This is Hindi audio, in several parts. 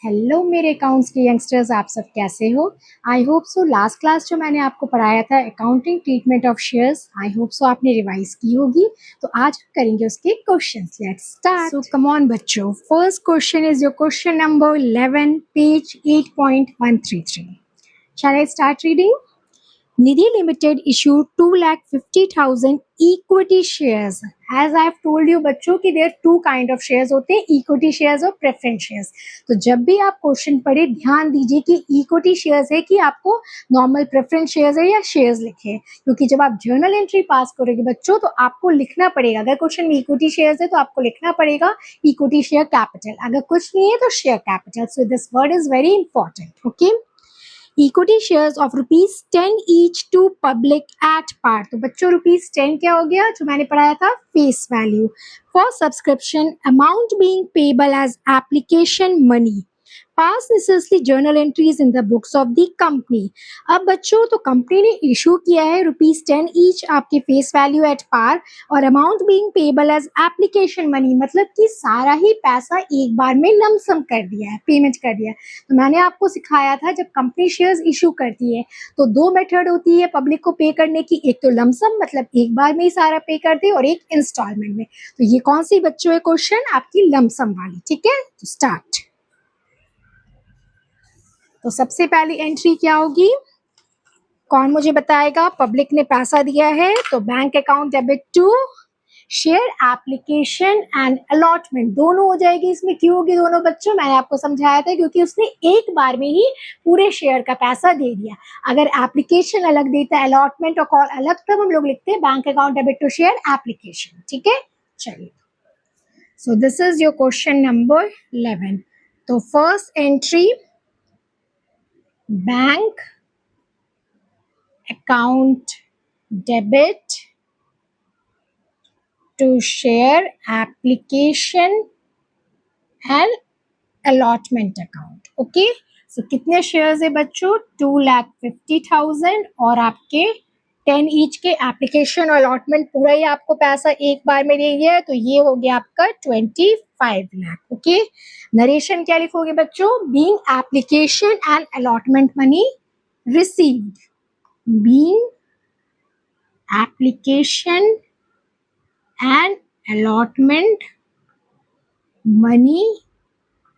हेलो मेरे अकाउंट्स के यंगस्टर्स, आप सब कैसे हो? I hope so last class जो मैंने आपको पढ़ाया था accounting treatment of shares, I hope so आपने रिवाइज की होगी। तो आज हम करेंगे उसके questions. Let's start. So come on बच्चों, first question is your question number 11, page 8.133। Shall I start reading? Nidhi Limited issued 2,50,000 equity shares. As I have told you बच्चों कि there are two kind of shares होते हैं, equity shares और preference shares। तो जब भी आप क्वेश्चन पढ़े ध्यान दीजिए कि equity shares है कि आपको normal preference shares है या shares लिखे, क्योंकि जब आप journal entry पास करोगे बच्चों तो आपको लिखना पड़ेगा। अगर क्वेश्चन में equity shares है तो आपको लिखना पड़ेगा equity share capital, अगर कुछ नहीं है तो share capital। So this word is very important, okay? Equity shares of ₹10 each to public at par. तो बच्चों ₹10 क्या हो गया जो मैंने पढ़ाया था, face value. For subscription amount being payable as application money, pass necessary journal entries in the books of the company. अब बच्चों तो कंपनी ने इशू किया है ₹10 ईच आपके फेस वैल्यू एट पार और amount being payable as application money, मतलब कि सारा ही पैसा एक बार में लमसम कर दिया है, पेमेंट कर दिया है। तो मैंने आपको सिखाया था जब कंपनी शेयर्स इशू करती है तो दो मेथड होती है पब्लिक को पे करने की, एक तो लमसम मतलब एक बार में ही सारा पे कर दे और एक इंस्टॉलमेंट में। तो ये कौन सी बच्चों है क्वेश्चन, आपकी लमसम वाली, ठीक है? तो स्टार्ट। तो सबसे पहली एंट्री क्या होगी, कौन मुझे बताएगा? पब्लिक ने पैसा दिया है तो bank account debit to share application and allotment, दोनों हो जाएगी। इसमें क्यों होगी दोनों बच्चों, मैंने आपको समझाया था क्योंकि उसने एक बार में ही पूरे शेयर का पैसा दे दिया। अगर एप्लीकेशन अलग देता है, अलॉटमेंट और कॉल अलग, तब हम लोग लिखते हैं bank account debit to share application, ठीक है? चलिए, so this is your question number 11। तो first entry, bank account debit to share application and allotment account, okay? So कितने शेयर्स है बच्चों, 2,50,000 और आपके 10 ईच के एप्लीकेशन और अलॉटमेंट पूरा ही आपको पैसा एक बार में दे दिया है, तो ये हो गया आपका 25 लाख, ओके? नरेशन क्या लिखोगे बच्चों, being application and allotment money received, being application and allotment money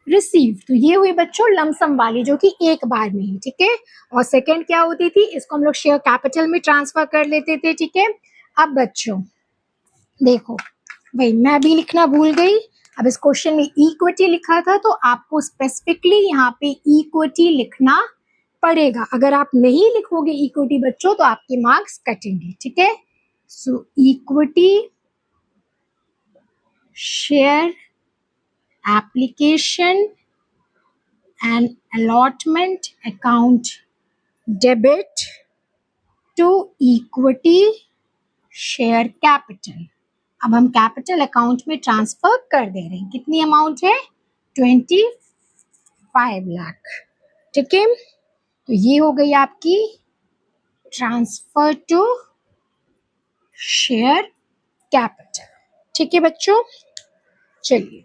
received। तो ये हुई बच्चों लमसम वाली जो कि एक बार में ही, ठीक है? और सेकंड क्या होती थी, इसको हम लोग शेयर कैपिटल में ट्रांसफर कर लेते थे, ठीक है? अब बच्चों देखो भाई, मैं भी लिखना भूल गई। अब इस क्वेश्चन में इक्विटी लिखा था तो आपको स्पेसिफिकली यहाँ पे इक्विटी लिखना पड़ेगा। अगर आप नहीं लिखोगे इक्विटी बच्चों तो आपके मार्क्स कटेंगे, ठीक है? So equity share application and allotment account debit to equity share capital. अब हम कैपिटल अकाउंट में ट्रांसफर कर दे रहे हैं। कितनी अमाउंट है, 25 लाख, ठीक है? तो ये हो गई आपकी ट्रांसफर टू शेयर कैपिटल, ठीक है बच्चों? चलिए,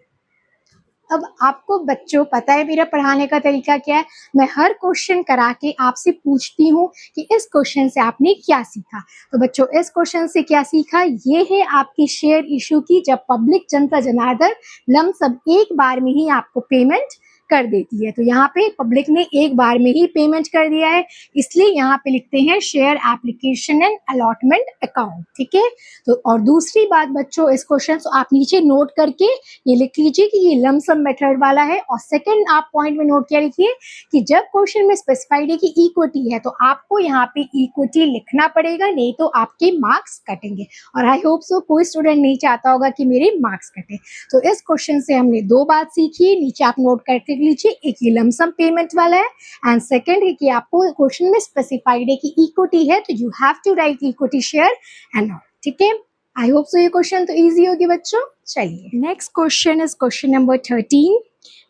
अब आपको बच्चों पता है मेरा पढ़ाने का तरीका क्या है, मैं हर क्वेश्चन करा के आपसे पूछती हूँ कि इस क्वेश्चन से आपने क्या सीखा। तो बच्चों इस क्वेश्चन से क्या सीखा, ये है आपकी शेयर इशू की, जब पब्लिक जनता जनार्दन लमसम एक बार में ही आपको पेमेंट कर देती है। तो यहाँ पे पब्लिक ने एक बार में ही पेमेंट कर दिया है, इसलिए यहाँ पे लिखते हैं share application and allotment account, ठीक है? तो और दूसरी बात बच्चों, इस क्वेश्चन को आप नीचे नोट करके ये लिख लीजिए कि ये लमसम मेथड वाला है। और सेकंड आप पॉइंट में नोट क्या लिखिए कि जब क्वेश्चन में स्पेसिफाइड है कि इक्विटी है तो आपको यहाँ पे इक्विटी लिखना पड़ेगा, नहीं तो आपके मार्क्स कटेंगे। और आई होप सो कोई स्टूडेंट नहीं चाहता होगा कि मेरे मार्क्स कटे। तो इस क्वेश्चन से हमने दो बात सीखी, नीचे आप नोट करके लीजिए, एक ये लमसम पेमेंट वाला है एंड सेकंड है कि आपको क्वेश्चन में स्पेसिफाइड है कि इक्विटी है तो you have to write equity share and all, ठीक है? आई होप सो ये क्वेश्चन तो इजी होगी बच्चों। चलिए, next question is question number 13।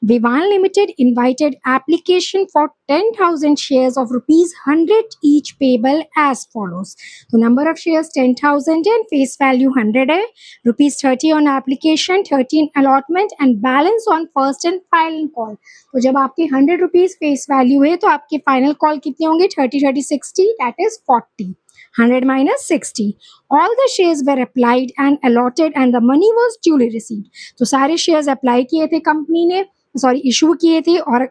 Vivan Limited invited application for 10,000 shares of rupees 100 each payable as follows. तो number of shares 10,000 and face value 100 है, rupees 30 on application, 13 allotment and balance on first and final call. तो जब आपके 100 rupees face value है तो आपके final call कितने होंगे? 30, 30, 60, that is 40. 100 minus 60. All the shares were applied and allotted and the money was duly received. तो सारे shares apply किए थे कंपनी ने, सॉरी इशू किए थे और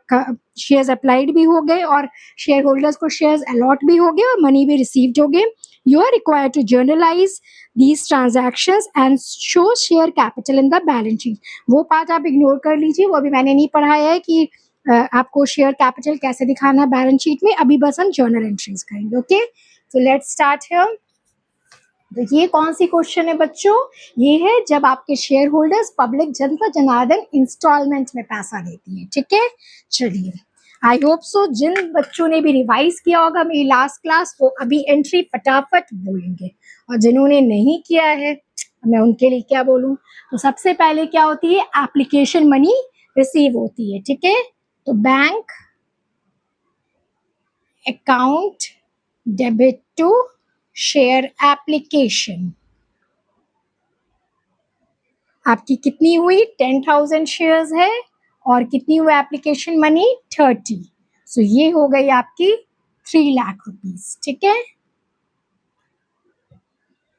शेयर्स अप्लाइड भी हो गए और शेयर होल्डर्स को शेयर्स अलॉट भी हो गए और मनी भी रिसीव्ड हो गए. You are required to journalize these transactions and show share capital in the balance sheet. वो पार्ट आप इग्नोर कर लीजिए, वो अभी मैंने नहीं पढ़ाया है कि आपको शेयर कैपिटल कैसे दिखाना है बैलेंस शीट में. अभी बस हम जर्नल एंट्रीज करेंगे. Okay, so let's start here. तो ये कौन सी क्वेश्चन है बच्चों? ये है जब आपके शेयर होल्डर्स पब्लिक जनता जनार्दन इंस्टॉलमेंट में पैसा देती है. ठीक है, चलिए आई होप सो जिन बच्चों ने भी रिवाइज किया होगा मेरी लास्ट क्लास वो अभी एंट्री फटाफट बोलेंगे, और जिन्होंने नहीं किया है मैं उनके लिए क्या बोलूं. तो सबसे पहले क्या होती है? एप्लीकेशन मनी रिसीव होती है. ठीक है, तो bank account debit to share application. आपकी कितनी हुई? 10,000 शेयर्स है और कितनी हुई एप्लीकेशन मनी? 30. सो ये हो गई आपकी 3 लाख रुपीस. ठीक है,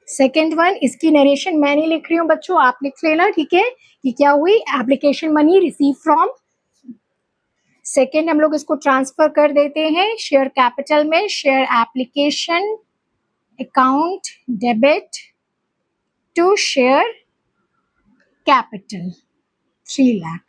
सेकेंड वन, इसकी नरेशन मैं नहीं लिख रही हूँ बच्चों, आप लिख लेना. ठीक है, कि क्या हुई? Application money receive from. Second हम लोग इसको ट्रांसफर कर देते हैं शेयर कैपिटल में. Share application account debit to share capital 3 lakh.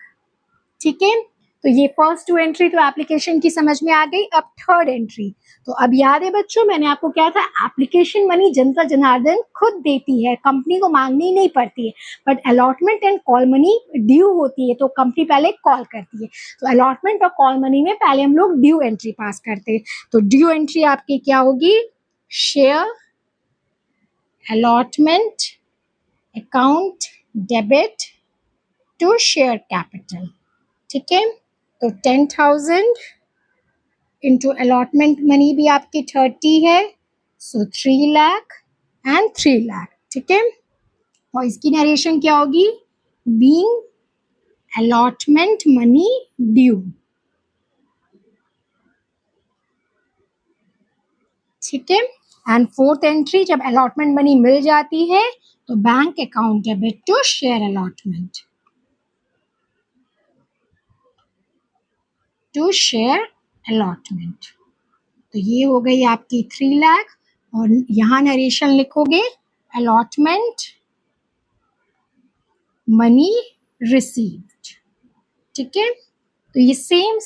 ठीक है, तो ये फर्स्ट 2 एंट्री तो एप्लीकेशन की समझ में आ गई. अब थर्ड एंट्री. तो अब याद है बच्चों मैंने आपको क्या था? एप्लीकेशन मनी जनता जनार्दन खुद देती है, कंपनी को मांगनी नहीं पड़ती है. But allotment and call money due होती है तो कंपनी पहले कॉल करती है. तो अलॉटमेंट और कॉल मनी में पहले हम लोग ड्यू एंट्री पास करते हैं. तो ड्यू एंट्री आपकी क्या होगी? Share allotment account debit to share capital. ठीक है, तो 10,000 इंटू अलॉटमेंट मनी भी आपकी 30 है, सो 3 लाख एंड 3 लाख. ठीक है, और इसकी नरेशन क्या होगी? Being allotment money due. ठीक है, एंड फोर्थ एंट्री जब अलॉटमेंट मनी मिल जाती है तो bank account debit to share allotment to share allotment. तो ये हो गई आपकी 3 लाख और यहाँ नरेशन लिखोगे अलॉटमेंट मनी रिसीव्ड. ठीक है, तो ये सेम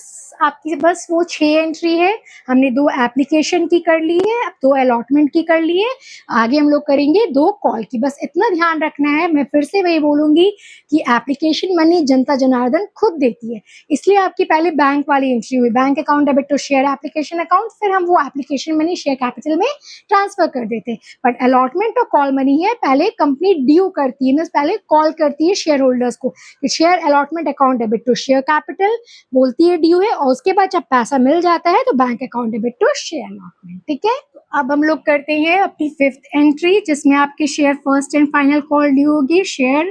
आपकी बस वो 6 एंट्री है. हमने 2 एप्लीकेशन की कर ली है, अब 2 अलॉटमेंट की कर ली है, आगे हम लोग करेंगे 2 कॉल की. बस इतना ध्यान रखना है, मैं फिर से वही बोलूंगी कि एप्लीकेशन मनी जनता जनार्दन खुद देती है, इसलिए आपकी पहले बैंक वाली एंट्री हुई, bank account debit to share application account, फिर हम वो एप्लीकेशन मनी शेयर कैपिटल में ट्रांसफर कर देते. बट अलॉटमेंट और कॉल मनी है पहले कंपनी ड्यू करती है, मीन्स पहले कॉल करती है शेयर होल्डर्स को कि share allotment account debit to share capital, बोलती है ड्यू है, और उसके बाद जब पैसा मिल जाता है तो bank account debit to share allotment. ठीक है, तो अब हम लोग करते हैं अपनी 5th एंट्री जिसमें आपके share first and final call due होगी. Share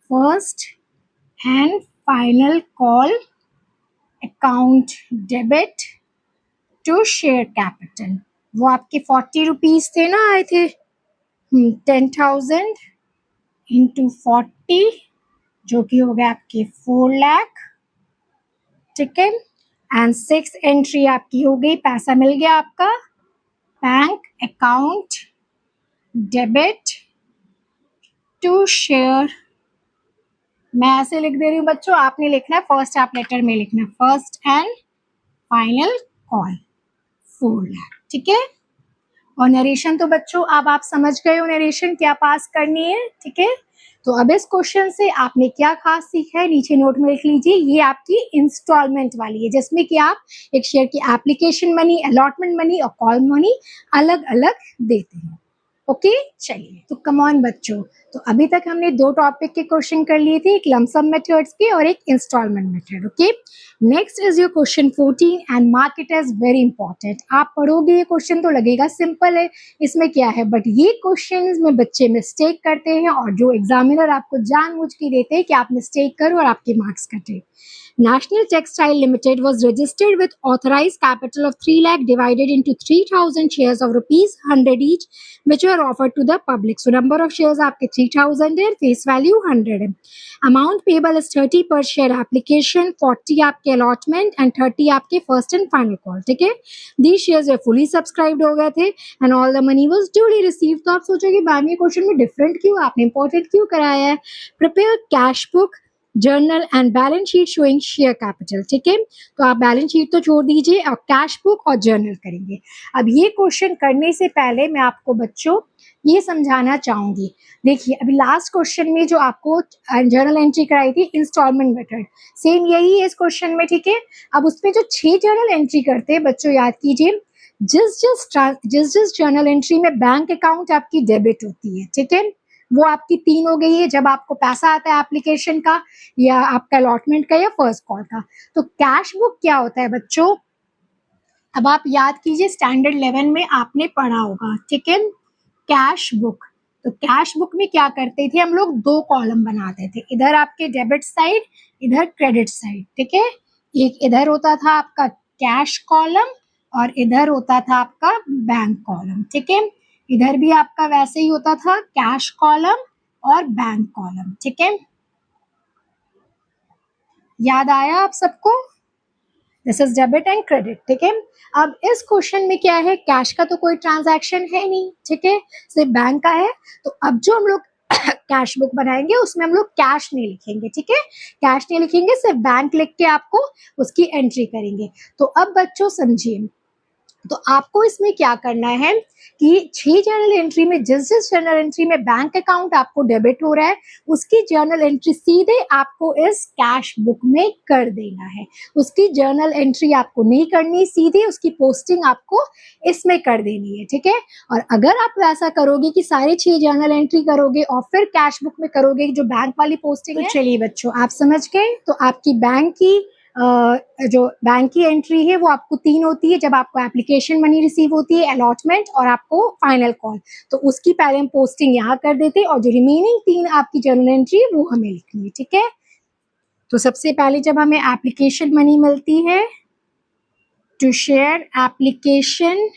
first and final call account debit to share capital. वो आपके 40 रुपीज थे ना, आए थे. 10,000 इंटू 40 जो कि हो गया आपके 4 लाख. ठीक है, एंड 6th एंट्री आपकी हो गई, पैसा मिल गया आपका bank account debit to share. मैं ऐसे लिख दे रही हूँ बच्चों, आपने लिखना है फर्स्ट, आप लेटर में लिखना first and final call 4 lakh. ठीक है, और नरेशन तो बच्चों अब आप समझ गए हो नरेशन क्या पास करनी है. ठीक है, तो अब इस क्वेश्चन से आपने क्या खास सीखा है नीचे नोट में लिख लीजिए. ये आपकी इंस्टॉलमेंट वाली है जिसमें कि आप एक शेयर की एप्लीकेशन मनी, अलॉटमेंट मनी और कॉल मनी अलग अलग देते हैं. ओके चलिए, तो कम ऑन बच्चों, तो अभी तक हमने दो टॉपिक के क्वेश्चन कर लिए थे, एक लमसम मेथड्स के और एक installment method. Okay, next is your question 14 and mark it as very important. आप पढ़ोगे ये क्वेश्चन तो लगेगा सिंपल है, इसमें क्या है, बट ये क्वेश्चन में बच्चे मिस्टेक करते हैं और जो एग्जामिनर आपको जानबूझ के देते हैं कि आप मिस्टेक करो और आपके मार्क्स कटे। National Textile Limited was registered with authorized capital of 3 lakh divided into 3,000 shares of rupees 100 each, which were offered to the public. So number of shares आपके 3,000 है, face value 100 है. Amount payable is 30 per share application, 40 आपके allotment and 30 आपके first and final call. ठीक है, these shares were fully subscribed हो गए थे and all the money was duly received. तो आप सोचोगे मैम ये क्वेश्चन में डिफरेंट क्यों, आपने इंपॉर्टेंट क्यों कराया है. Prepare cash book, journal and balance sheet showing share capital. ठीक है, तो आप बैलेंस शीट तो छोड़ दीजिए और कैश बुक और जर्नल करेंगे. अब ये क्वेश्चन करने से पहले मैं आपको बच्चों ये समझाना चाहूंगी. देखिए अभी लास्ट क्वेश्चन में जो आपको जर्नल एंट्री कराई थी इंस्टॉलमेंट मेथड, सेम यही है इस क्वेश्चन में. ठीक है, अब उसमें जो 6 जर्नल एंट्री करते हैं बच्चों, याद कीजिए जिस जिस जर्नल एंट्री में बैंक अकाउंट आपकी डेबिट होती है, ठीक है, वो आपकी 3 हो गई है. जब आपको पैसा आता है एप्लीकेशन का या आपका अलॉटमेंट का या फर्स्ट कॉल का. तो कैश बुक क्या होता है बच्चों, अब आप याद कीजिए स्टैंडर्ड 11 में आपने पढ़ा होगा. ठीक है, कैश बुक. तो कैश बुक में क्या करते थे हम लोग, 2 कॉलम बनाते थे, इधर आपके डेबिट साइड, इधर क्रेडिट साइड. ठीक है, एक इधर होता था आपका कैश कॉलम और इधर होता था आपका बैंक कॉलम. ठीक है, इधर भी आपका वैसे ही होता था कैश कॉलम और बैंक कॉलम. ठीक है, याद आया आप सबको, this is debit and credit. ठीक है, अब इस क्वेश्चन में क्या है, कैश का तो कोई ट्रांजैक्शन है नहीं. ठीक है, सिर्फ बैंक का है. तो अब जो हम लोग कैश बुक बनाएंगे उसमें हम लोग कैश नहीं लिखेंगे. ठीक है, कैश नहीं लिखेंगे, सिर्फ बैंक लिख के आपको उसकी एंट्री करेंगे. तो अब बच्चों समझिए, तो आपको इसमें क्या करना है कि 6 जर्नल एंट्री में जिस जर्नल एंट्री में बैंक अकाउंट आपको डेबिट हो रहा है उसकी जर्नल एंट्री सीधे आपको इस कैश बुक में कर देना है. उसकी जर्नल एंट्री आपको नहीं करनी, सीधे उसकी पोस्टिंग आपको इसमें कर देनी है. ठीक है, और अगर आप वैसा करोगे कि सारे 6 जर्नल एंट्री करोगे और फिर कैश बुक में करोगे जो बैंक वाली पोस्टिंग है, तो चलिए बच्चों आप समझ गए. तो आपकी बैंक की जो बैंक की एंट्री है वो आपको 3 होती है, जब आपको एप्लीकेशन मनी रिसीव होती है, अलॉटमेंट और आपको फाइनल कॉल. तो उसकी पहले हम पोस्टिंग यहाँ कर देते हैं और जो रिमेनिंग 3 आपकी जर्नल एंट्री है वो हमें लिखनी है. ठीक है, तो सबसे पहले जब हमें एप्लीकेशन मनी मिलती है टू शेयर एप्लीकेशन,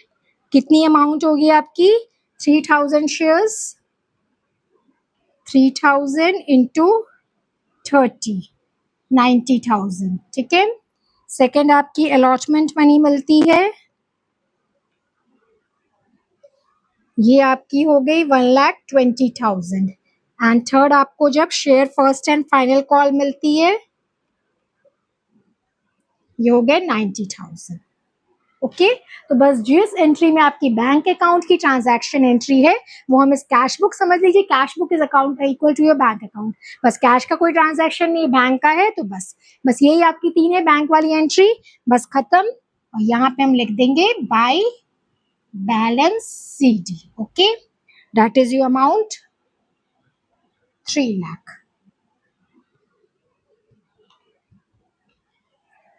कितनी अमाउंट होगी आपकी, 3000 शेयर्स, 3000 इंटू 30, 90,000. ठीक है, सेकेंड आपकी अलॉटमेंट मनी मिलती है, ये आपकी हो गई 1,20,000. एंड थर्ड आपको जब share first and final call मिलती है ये हो गए 90,000. ओके, तो बस जिस एंट्री में आपकी बैंक अकाउंट की ट्रांजैक्शन एंट्री है वो हम इस कैश बुक समझ लीजिए, cash book is account equal to your bank account. बस कैश का कोई ट्रांजैक्शन नहीं, बैंक का है, तो बस यही आपकी 3 है बैंक वाली एंट्री, बस खत्म. और यहाँ पे हम लिख देंगे by balance CD. Okay, that is your amount 3 lakh.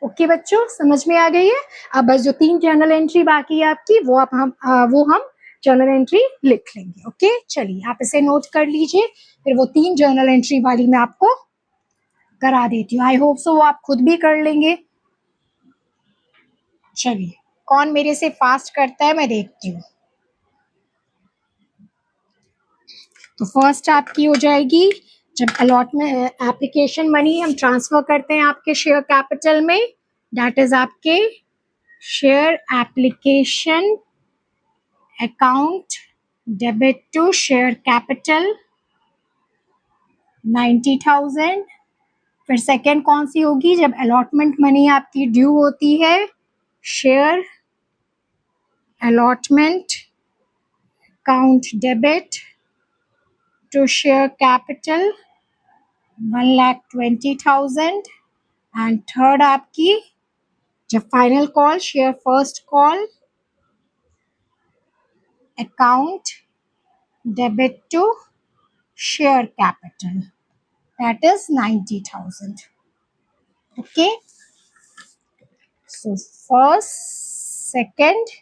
Okay बच्चों, समझ में आ गई है. अब बस जो 3 जर्नल एंट्री बाकी है आपकी वो हम जर्नल एंट्री लिख लेंगे. ओके चलिए आप इसे नोट कर लीजिए, फिर वो 3 जर्नल एंट्री वाली मैं आपको करा देती हूँ. आई होप सो वो आप खुद भी कर लेंगे. चलिए कौन मेरे से फास्ट करता है मैं देखती हूँ. तो फर्स्ट आपकी हो जाएगी, जब अलॉटमेंट एप्लीकेशन मनी हम ट्रांसफर करते हैं आपके शेयर कैपिटल में, दैट इज आपके share application account debit to share capital 90,000. फिर सेकेंड कौन सी होगी, जब अलॉटमेंट मनी आपकी ड्यू होती है, share allotment account debit to share capital 1,20,000. And third आपकी जब final call share first call account debit to share capital, that is 90,000. Okay, so first, second,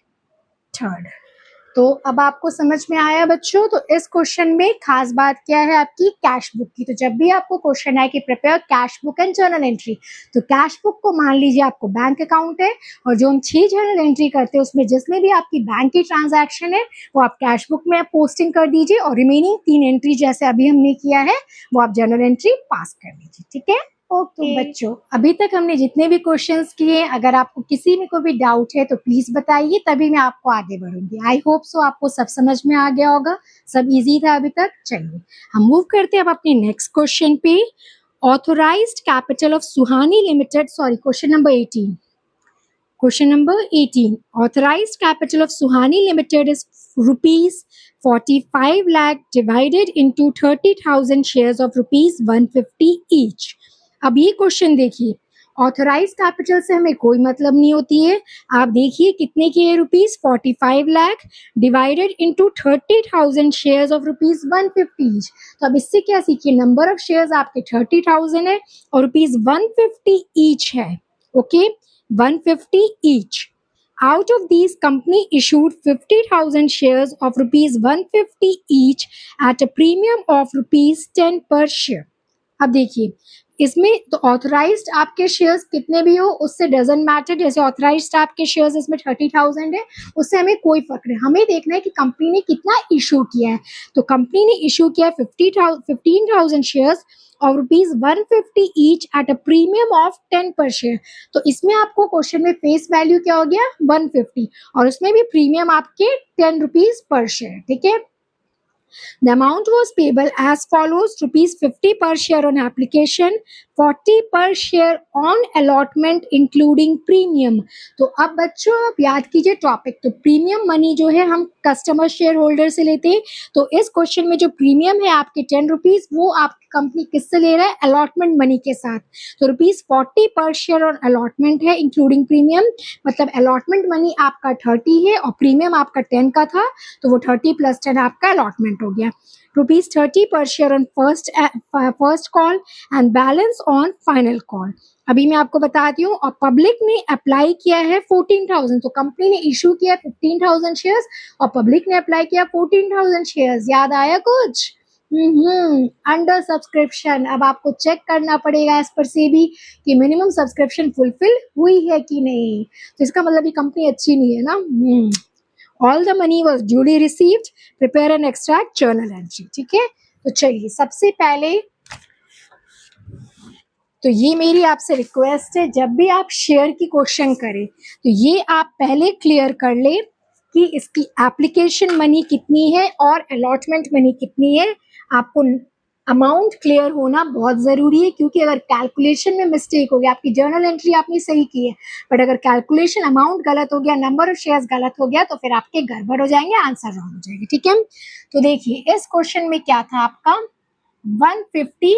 third. तो अब आपको समझ में आया बच्चों। तो इस क्वेश्चन में खास बात क्या है आपकी कैश बुक की। तो जब भी आपको क्वेश्चन आए कि prepare cash book and journal entry, तो कैश बुक को मान लीजिए आपको बैंक अकाउंट है, और जो हम 6 जर्नल एंट्री करते हैं उसमें जिसमें भी आपकी बैंक की ट्रांजैक्शन है वो आप कैश बुक में पोस्टिंग कर दीजिए, और रिमेनिंग 3 एंट्री जैसे अभी हमने किया है वो आप जर्नल एंट्री पास कर दीजिए। ठीक है ओके बच्चों, अभी तक हमने जितने भी क्वेश्चंस किए, अगर आपको किसी में कोई भी डाउट है तो प्लीज बताइए, तभी मैं आपको आगे बढ़ूंगी। आई होप सो आपको सब समझ में आ गया होगा, सब इजी था अभी तक। चलिए हम मूव करते हैं अब अपने नेक्स्ट क्वेश्चन पे। Authorised capital of Suhani limited, sorry question number 18। Question number 18. Authorized capital of Suhani Limited is rupees 45 lakh divided into 30,000 shares of rupees 150 each. अब ये क्वेश्चन देखिए, ऑथोराइज कैपिटल से हमें कोई मतलब नहीं होती है। आप देखिए कितने की है, rupees 45 lakh divided into 30,000 shares of rupees 150 each. तो अब इससे क्या सीखिए, नंबर ऑफ शेयर्स आपके 30,000 है और रुपीज 150 ईच है। Okay 150 each. Out of these, company issued 50,000 shares of rupees 150 each at a premium of rupees 10 per share. अब देखिए इसमें तो ऑथराइज्ड आपके शेयर्स कितने भी हो उससे डजंट मैटर। जैसे ऑथराइज्ड आपके शेयर्स इसमें 30,000 है, उससे हमें कोई फर्क नहीं। हमें देखना है कि कंपनी ने कितना इशू किया है। तो कंपनी ने इशू किया 15,000 शेयर्स और rupees 150 each at a premium of 10 पर शेयर। तो इसमें आपको क्वेश्चन में फेस वैल्यू क्या हो गया 150, और उसमें भी प्रीमियम आपके 10 रुपीज पर शेयर। ठीक है, the amount was payable as follows: rupees 50 per share on application, 40 per share on allotment including premium। तो अब बच्चों आप याद कीजिए टॉपिक। तो प्रीमियम मनी जो है हम कस्टमर शेयर होल्डर से लेते हैं। तो इस क्वेश्चन में जो प्रीमियम है आपके 10 रुपीज, वो आपकी कंपनी किससे ले रहा है, अलॉटमेंट मनी के साथ। तो रुपीज 40 पर शेयर ऑन अलॉटमेंट है इंक्लूडिंग प्रीमियम, मतलब अलॉटमेंट मनी आपका 30 है और प्रीमियम आपका 10 का था, तो वो 30 प्लस 10 आपका अलॉटमेंट हो गया। रुपीज 30 पर share on first call and balance on final call. अभी मैं आपको बताती हूँ। और पब्लिक ने अप्लाई किया है 14,000, तो कंपनी ने इशू किया 15,000 शेयर्स और पब्लिक ने अप्लाई किया 14,000 शेयर्स। याद आया कुछ? Under subscription. अब आपको चेक करना पड़ेगा इस पर से भी कि मिनिमम सब्सक्रिप्शन फुलफिल हुई है कि नहीं। तो इसका मतलब ये कंपनी अच्छी नहीं है ना। All the money was duly received. Prepare and extract journal entry. ठीक है, तो चलिए सबसे पहले तो ये मेरी आपसे रिक्वेस्ट है, जब भी आप शेयर की क्वेश्चन करें तो ये आप पहले क्लियर कर ले कि इसकी एप्लीकेशन मनी कितनी है और अलॉटमेंट मनी कितनी है। आपको अमाउंट क्लियर होना बहुत ज़रूरी है, क्योंकि अगर कैलकुलेशन में मिस्टेक हो गया, आपकी जर्नल एंट्री आपने सही की है बट अगर कैलकुलेशन अमाउंट गलत हो गया, नंबर ऑफ शेयर्स गलत हो गया, तो फिर आपके गड़बड़ हो जाएंगे, आंसर रॉन्ग हो जाएगी। ठीक है, तो देखिए इस क्वेश्चन में क्या था, आपका 150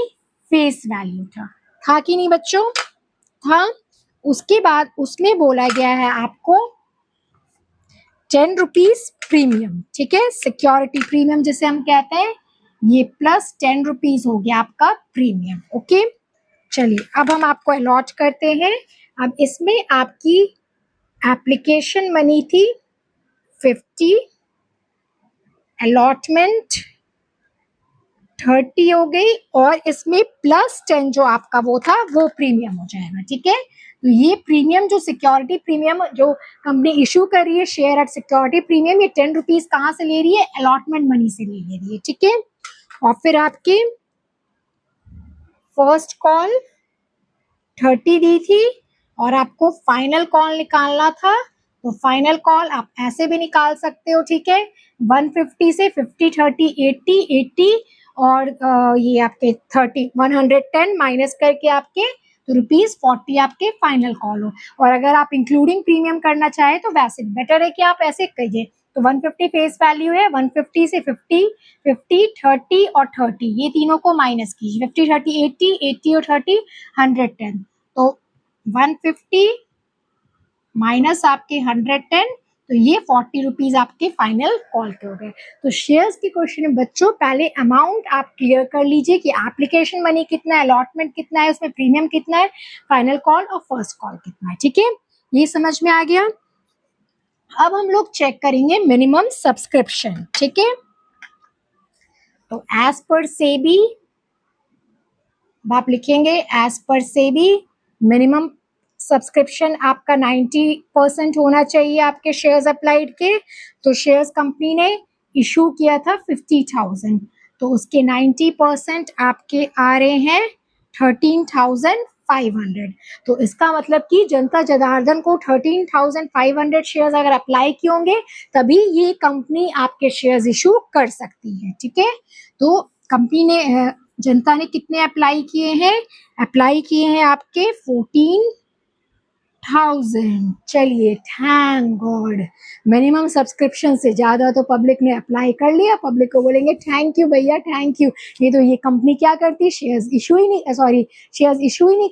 फेस वैल्यू था कि नहीं बच्चों? था। उसके बाद उसमें बोला गया है आपको 10 रुपीज प्रीमियम। ठीक है, सिक्योरिटी प्रीमियम जिसे हम कहते हैं, ये प्लस 10 रुपीज हो गया आपका प्रीमियम। ओके, चलिए अब हम आपको अलॉट करते हैं। अब इसमें आपकी एप्लीकेशन मनी थी 50, अलॉटमेंट 30 हो गई, और इसमें प्लस 10 जो आपका वो था वो प्रीमियम हो जाएगा। ठीक है, तो ये प्रीमियम जो सिक्योरिटी प्रीमियम जो कंपनी इशू कर रही है शेयर एट सिक्योरिटी प्रीमियम, ये 10 रुपीज कहाँ से ले रही है, अलॉटमेंट मनी से ले रही है। ठीक है, और फिर आपकी फर्स्ट कॉल 30 दी थी और आपको फाइनल कॉल निकालना था, तो फाइनल कॉल आप ऐसे भी निकाल सकते हो। ठीक है, 150 से 50 30 80 और ये आपके 30 110 माइनस करके आपके तो रुपीज 40 आपके फाइनल कॉल हो। और अगर आप इंक्लूडिंग प्रीमियम करना चाहे तो वैसे बेटर है कि आप ऐसे करिए। तो 150 फेस वैल्यू है, 150 से 50 50 30 और 30 ये तीनों को माइनस कीजिए। 50 30 80 80 और 30 110, तो 150 माइनस आपके 110 तो ये 40 रुपीज आपके फाइनल कॉल के हो गए। तो शेयर्स के क्वेश्चन में बच्चों पहले अमाउंट आप क्लियर कर लीजिए कि एप्लीकेशन मनी कितना है, अलॉटमेंट कितना है, उसमें प्रीमियम कितना है, फाइनल कॉल और फर्स्ट कॉल कितना है। ठीक है, ये समझ में आ गया। अब हम लोग चेक करेंगे मिनिमम सब्सक्रिप्शन। ठीक है, तो एज पर सेबी आप लिखेंगे as per SEBI minimum subscription आपका 90% होना चाहिए आपके शेयर्स अप्लाइड के। तो शेयर्स कंपनी ने इशू किया था 50,000, तो उसके 90% आपके आ रहे हैं 13,500। तो इसका मतलब कि जनता जनार्दन को 13,500 शेयर्स अगर अप्लाई किए होंगे तभी ये कंपनी आपके शेयर्स इशू कर सकती है। ठीक है, तो कंपनी ने जनता ने कितने अप्लाई किए हैं? अप्लाई किए हैं आपके 14,000। चलिए, थैंक गॉड, मिनिमम सब्सक्रिप्शन से ज्यादा तो पब्लिक ने अप्लाई कर लिया। पब्लिक को बोलेंगे थैंक यू भैया, थैंक यू। नहीं तो ये कंपनी क्या करती, शेयर्स इशू ही नहीं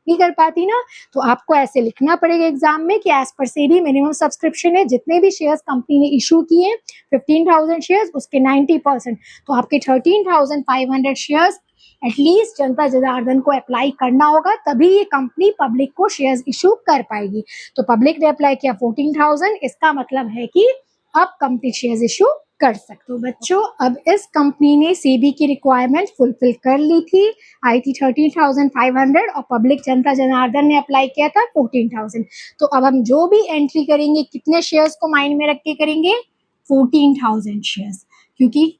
कर पाती ना। तो आपको ऐसे लिखना पड़ेगा एग्जाम में कि as per SEBI minimum subscription है, जितने भी शेयर्स कंपनी ने इशू किए 15,000 शेयर्स, उसके 90%, तो आपके 13,500 शेयर्स एटलीस्ट जनता जनार्दन को अप्लाई करना होगा, तभी ये कंपनी पब्लिक को शेयर्स इशू कर पाएगी। तो पब्लिक ने अप्लाई किया 14,000, इसका मतलब है कि अब कंपनी शेयर्स इशू कर सकते हो। बच्चों, अब इस कंपनी ने सेबी की रिक्वायरमेंट फुलफिल कर ली थी, आई थी 13,500 और पब्लिक जनता जनार्दन ने अप्लाई किया था 14,000। तो अब हम जो भी एंट्री करेंगे कितने शेयर्स को माइंड में रख के करेंगे? 14,000 शेयर्स, क्योंकि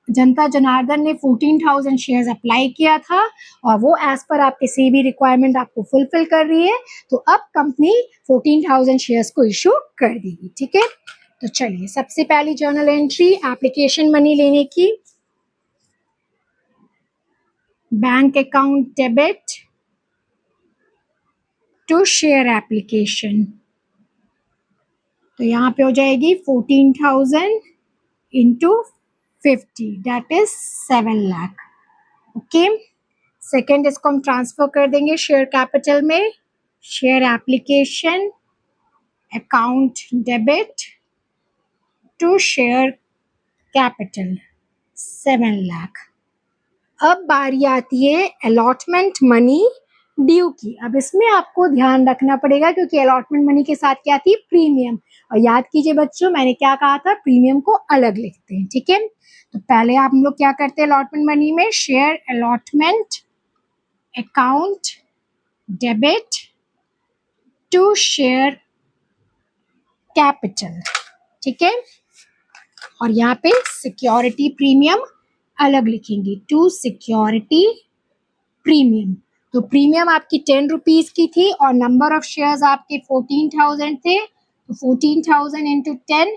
जनता जनार्दन ने 14,000 शेयर्स अप्लाई किया था और वो एज पर आपके सेबी रिक्वायरमेंट आपको फुलफिल कर रही है। तो अब कंपनी 14,000 शेयर्स को इशू कर देगी। ठीक है, तो चलिए सबसे पहली जर्नल एंट्री एप्लीकेशन मनी लेने की, bank account debit to share application. तो यहाँ पे हो जाएगी 14,000 into 50, that is 7 lakh. Okay, second इसको हम ट्रांसफर कर देंगे शेयर कैपिटल में, share application account debit to share capital 7 lakh. अब बारी आती है अलॉटमेंट मनी ड्यू की। अब इसमें आपको ध्यान रखना पड़ेगा क्योंकि अलॉटमेंट मनी के साथ क्या थी, प्रीमियम। और याद कीजिए बच्चों, मैंने क्या कहा था, प्रीमियम को अलग लिखते हैं। ठीक है, तो पहले आप लोग क्या करते हैं अलॉटमेंट मनी में, share allotment account debit to share capital. ठीक है, और यहाँ पे सिक्योरिटी प्रीमियम अलग लिखेंगे, टू सिक्योरिटी प्रीमियम। तो प्रीमियम आपकी 10 रुपीज की थी और नंबर ऑफ शेयर्स आपके 14,000 थे, तो 14,000 इंटू 10,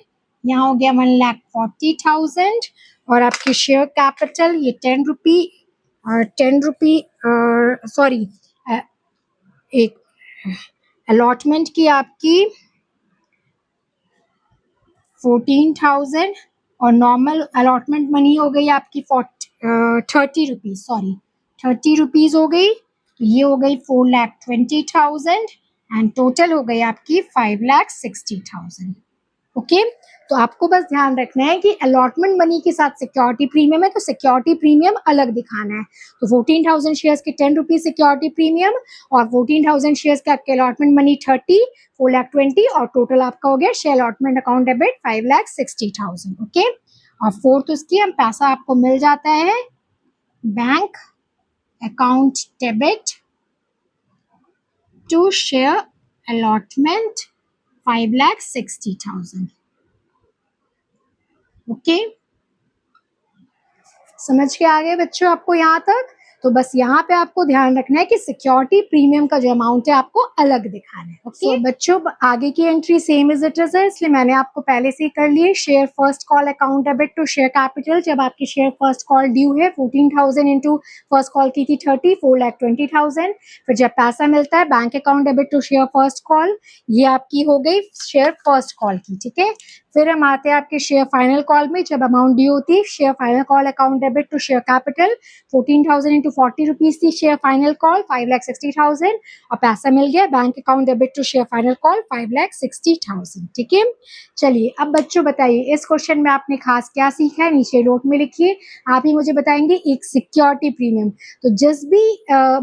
यहाँ हो गया 1,40,000। और आपकी शेयर कैपिटल ये 10 रुपी और 10 रुपी सॉरी एक अलॉटमेंट की आपकी 14,000 और नॉर्मल अलॉटमेंट मनी हो गई आपकी 30 रुपीज, सॉरी 30 रुपीज हो गई। तो ये हो गई 4,20,000 एंड टोटल हो गई आपकी 5,60,000। ओके, तो आपको बस ध्यान रखना है कि अलॉटमेंट मनी के साथ सिक्योरिटी प्रीमियम है, तो सिक्योरिटी प्रीमियम अलग दिखाना है। तो 14,000 शेयर्स के 10 रुपीज सिक्योरिटी प्रीमियम और 14,000 शेयर्स के आपके अलॉटमेंट मनी 30, 4,20,000 और टोटल आपका हो गया share allotment account debit 5,60,000। Okay, और फोर्थ उसकी हम पैसा आपको मिल जाता है bank account debit to share allotment 5,60,000। Okay, समझ के आ गए बच्चों आपको यहाँ तक? तो बस यहाँ पे आपको ध्यान रखना है कि सिक्योरिटी प्रीमियम का जो अमाउंट है आपको अलग दिखाना है। ओके, so, बच्चों आगे की entry same is it is है, इसलिए मैंने आपको पहले से ही कर लिए। Share first call account debit to share capital, जब आपकी शेयर फर्स्ट कॉल ड्यू है 14,000 इंटू फर्स्ट कॉल की थी 30, 4,20,000। फिर जब पैसा मिलता है bank account debit to share first call, ये आपकी हो गई शेयर फर्स्ट कॉल की। ठीक है, फिर हम आते हैं आपके शेयर फाइनल कॉल में, जब अमाउंट ड्यू होती है share final call account debit to share capital 14,000 into 40 rupees थी शेयर फाइनल कॉल 5,60,000 और पैसा मिल गया bank account debit to share final call 5,60,000। ठीक है, चलिए अब बच्चों बताइए इस क्वेश्चन में आपने खास क्या सीखा है, नीचे नोट में लिखिए। आप ही मुझे बताएंगे एक सिक्योरिटी प्रीमियम, तो जिस भी